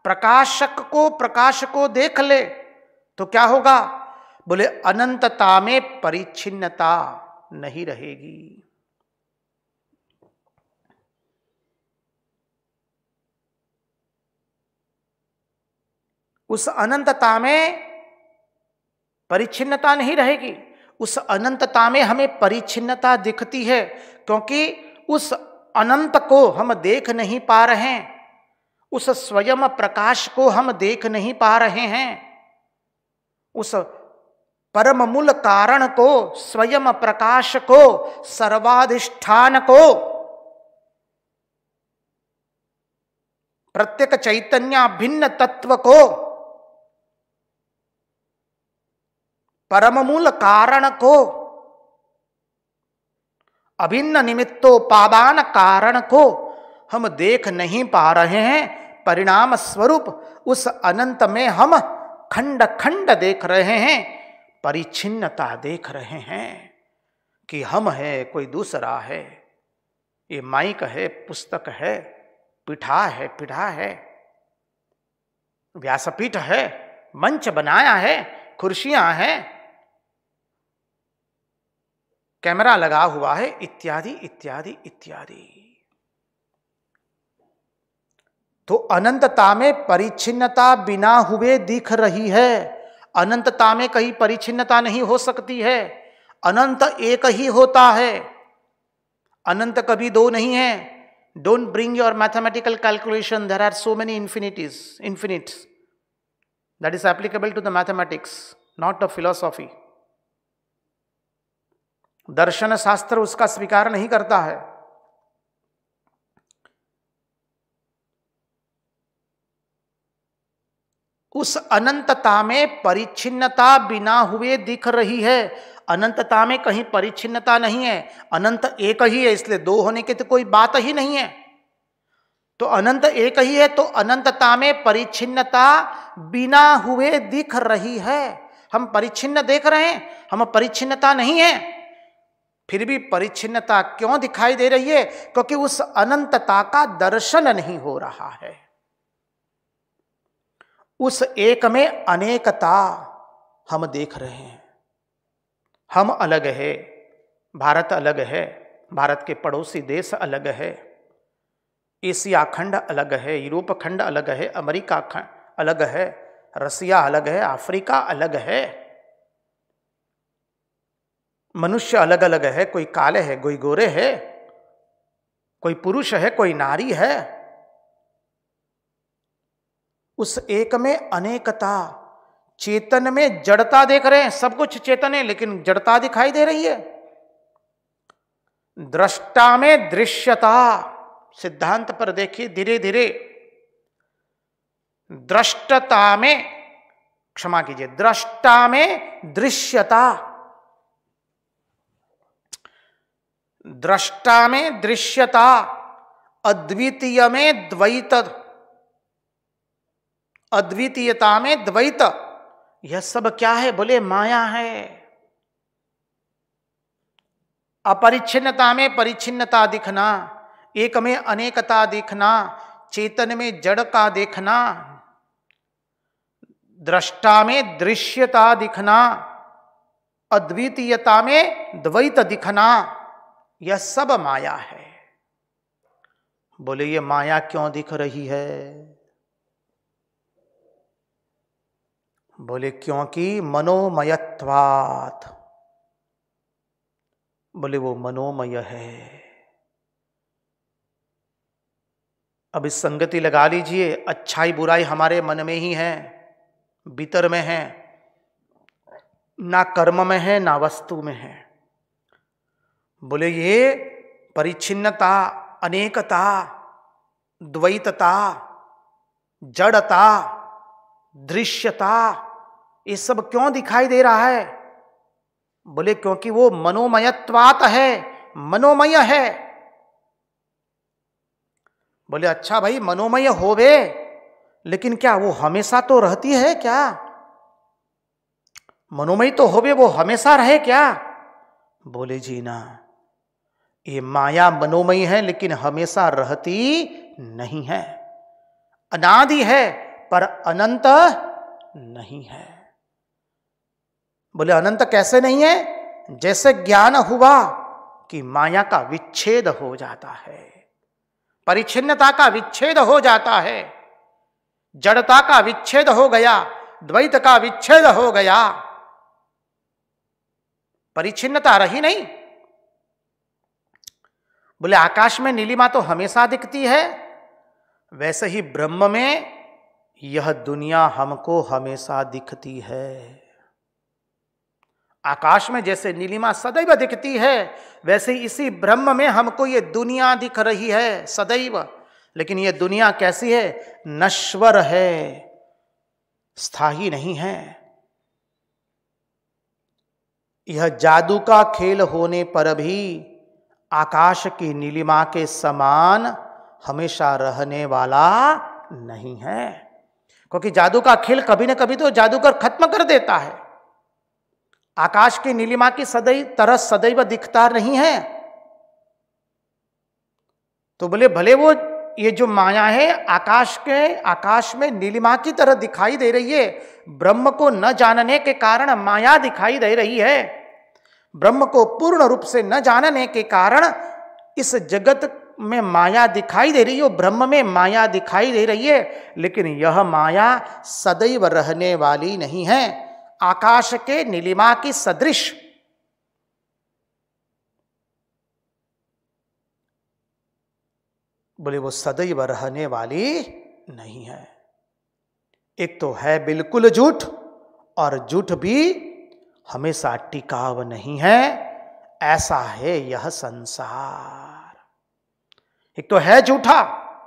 प्रकाश को देख ले तो क्या होगा? बोले अनंतता में परिच्छिन्नता नहीं रहेगी। उस अनंतता में परिच्छिन्नता नहीं रहेगी। उस अनंतता में हमें परिच्छिन्नता दिखती है क्योंकि उस अनंत को हम देख नहीं पा रहे हैं, उस स्वयं प्रकाश को हम देख नहीं पा रहे हैं, उस परम मूल कारण को, स्वयं प्रकाश को, सर्वाधिष्ठान को, प्रत्येक चैतन्य भिन्न तत्व को, परम मूल कारण को, अभिन्न निमित्तोपादान कारण को हम देख नहीं पा रहे हैं। परिणाम स्वरूप उस अनंत में हम खंड खंड देख रहे हैं, परिच्छिन्नता देख रहे हैं कि हम है, कोई दूसरा है, ये माइक है, पुस्तक है, पीढ़ा है, व्यासपीठ है, मंच बनाया है, कुर्सियां हैं, कैमरा लगा हुआ है, इत्यादि इत्यादि इत्यादि। तो अनंतता में परिच्छिन्नता बिना हुए दिख रही है। अनंतता में कहीं परिच्छिन्नता नहीं हो सकती है। अनंत एक ही होता है, अनंत कभी दो नहीं है। Don't bring your mathematical calculation, there are so many infinites that is applicable to the mathematics, not the philosophy. दर्शन शास्त्र उसका स्वीकार नहीं करता है। उस अनंतता में परिच्छिन्नता बिना हुए दिख रही है। अनंतता में कहीं परिच्छिन्नता नहीं है, अनंत एक ही है, इसलिए दो होने की तो कोई बात ही नहीं है। तो अनंत एक ही है, तो अनंतता में परिच्छिन्नता बिना हुए दिख रही है। हम परिच्छिन्न देख रहे हैं, हम परिच्छिन्नता नहीं है। फिर भी परिच्छिन्नता क्यों दिखाई दे रही है? क्योंकि उस अनंतता का दर्शन नहीं हो रहा है। उस एक में अनेकता हम देख रहे हैं। हम अलग है, भारत अलग है, भारत के पड़ोसी देश अलग है, एशिया खंड अलग है, यूरोप खंड अलग है, अमेरिका खंड अलग है, रसिया अलग है, अफ्रीका अलग है, मनुष्य अलग अलग है, कोई काले है, कोई गोरे है, कोई पुरुष है, कोई नारी है। उस एक में अनेकता। चेतन में जड़ता देख रहे हैं, सब कुछ चेतन है लेकिन जड़ता दिखाई दे रही है। दृष्टा में दृश्यता, सिद्धांत पर देखिए धीरे धीरे। दृष्टता में, क्षमा कीजिए, दृष्टा में दृश्यता, दृष्टा में दृश्यता, अद्वितीय में द्वैत, अद्वितीयता में द्वैत। यह सब क्या है? बोले माया है। अपरिच्छिन्नता में परिच्छिन्नता दिखना, एक में अनेकता देखना, चेतन में जड़ का देखना, दृष्टा में दृश्यता दिखना, अद्वितीयता में द्वैत दिखना, यह सब माया है। बोले ये माया क्यों दिख रही है? बोले क्योंकि मनोमयत्वात्। बोले वो मनोमय है। अब इस संगति लगा लीजिए, अच्छाई बुराई हमारे मन में ही है, भीतर में है, ना कर्म में है ना वस्तु में है। बोले ये परिच्छिन्नता, अनेकता, द्वैतता, जड़ता, दृश्यता, ये सब क्यों दिखाई दे रहा है? बोले क्योंकि वो मनोमयत्वात् है, मनोमय है। बोले अच्छा भाई मनोमय होवे, लेकिन क्या वो हमेशा तो रहती है क्या? मनोमय तो होवे, वो हमेशा रहे क्या? बोले जी ना, ये माया मनोमयी है लेकिन हमेशा रहती नहीं है। अनादि है पर अनंत नहीं है। बोले अनंत कैसे नहीं है? जैसे ज्ञान हुआ कि माया का विच्छेद हो जाता है, परिच्छिन्नता का विच्छेद हो जाता है, जड़ता का विच्छेद हो गया, द्वैत का विच्छेद हो गया, परिच्छिन्नता रही नहीं। बोले आकाश में नीलिमा तो हमेशा दिखती है, वैसे ही ब्रह्म में यह दुनिया हमको हमेशा दिखती है। आकाश में जैसे नीलिमा सदैव दिखती है, वैसे इसी ब्रह्म में हमको ये दुनिया दिख रही है सदैव। लेकिन ये दुनिया कैसी है? नश्वर है, स्थायी नहीं है। यह जादू का खेल होने पर भी आकाश की नीलिमा के समान हमेशा रहने वाला नहीं है, क्योंकि जादू का खेल कभी न कभी तो जादूगर खत्म कर देता है। आकाश की नीलिमा की तरह सदैव दिखता नहीं है। तो बोले भले वो ये जो माया है आकाश में नीलिमा की तरह दिखाई दे रही है, ब्रह्म को न जानने के कारण माया दिखाई दे रही है। ब्रह्म को पूर्ण रूप से न जानने के कारण इस जगत में माया दिखाई दे रही है, ब्रह्म में माया दिखाई दे रही है, लेकिन यह माया सदैव रहने वाली नहीं है। आकाश के नीलिमा की सदृश बोले वो सदैव रहने वाली नहीं है। एक तो है बिल्कुल झूठ, और झूठ भी हमेशा टिकाव नहीं है। ऐसा है यह संसार। एक तो है झूठा,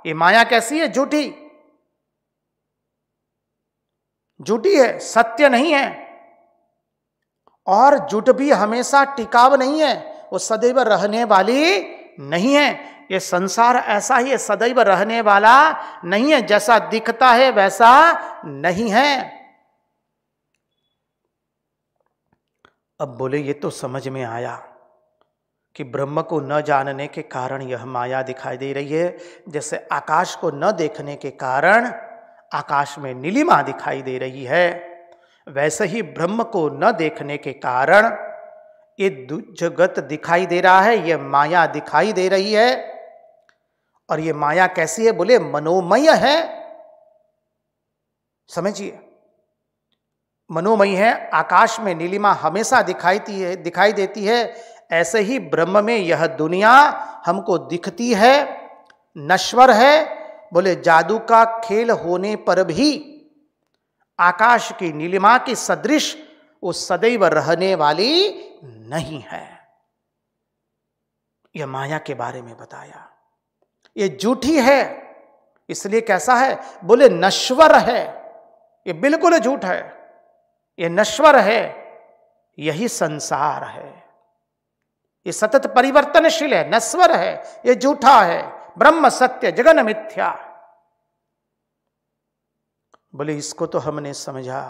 ये माया कैसी है? झूठी, झूठी है, सत्य नहीं है। और झूठ भी हमेशा टिकाव नहीं है, वो सदैव रहने वाली नहीं है। ये संसार ऐसा ही है, सदैव रहने वाला नहीं है। जैसा दिखता है वैसा नहीं है। अब बोले ये तो समझ में आया कि ब्रह्म को न जानने के कारण यह माया दिखाई दे रही है। जैसे आकाश को न देखने के कारण आकाश में नीलिमा दिखाई दे रही है, वैसे ही ब्रह्म को न देखने के कारण ये जगत दिखाई दे रहा है, ये माया दिखाई दे रही है। और ये माया कैसी है? बोले मनोमय है। समझिए, मनोमय है। आकाश में नीलिमा हमेशा दिखाई देती है, ऐसे ही ब्रह्म में यह दुनिया हमको दिखती है, नश्वर है। बोले जादू का खेल होने पर भी आकाश की नीलिमा की सदृश वो सदैव रहने वाली नहीं है। यह माया के बारे में बताया। ये झूठी है, इसलिए कैसा है? बोले नश्वर है। ये बिल्कुल झूठ है, ये नश्वर है। यही संसार है, ये सतत परिवर्तनशील है, नश्वर है, ये झूठा है। ब्रह्म सत्य जगन मिथ्या। बोले इसको तो हमने समझा,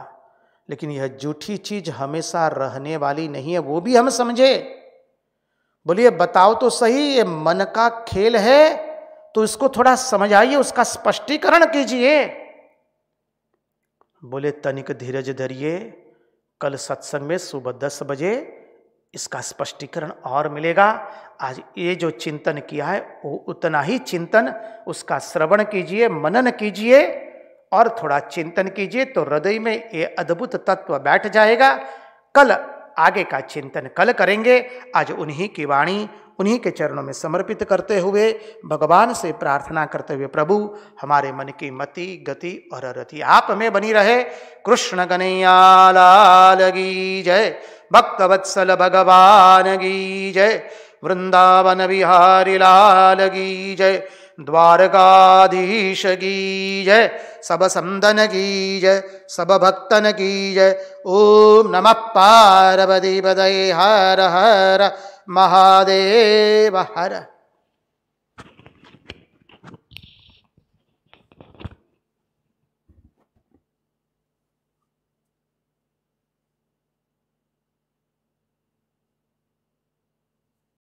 लेकिन यह झूठी चीज हमेशा रहने वाली नहीं है, वो भी हम समझे। बोलिए बताओ तो सही, ये मन का खेल है तो इसको थोड़ा समझाइए, उसका स्पष्टीकरण कीजिए। बोले तनिक धीरज धरिए, कल सत्संग में सुबह 10 बजे इसका स्पष्टीकरण और मिलेगा। आज ये जो चिंतन किया है वो उतना ही चिंतन, उसका श्रवण कीजिए, मनन कीजिए और थोड़ा चिंतन कीजिए तो हृदय में ये अद्भुत तत्व बैठ जाएगा। कल आगे का चिंतन कल करेंगे। आज उन्हीं की वाणी, उन्हीं के चरणों में समर्पित करते हुए भगवान से प्रार्थना करते हुए, प्रभु हमारे मन की मति गति और रति आप में बनी रहे। कृष्ण कन्हैया लाल की जय, भक्तवत्सल भगवान की जय, वृंदावन बिहारी लाल की जय, द्वारकाधीश की जय, सब संतन की जय, सब भक्तन की जय। ओम नमः पार्वती पतये हर हर महादेव हर।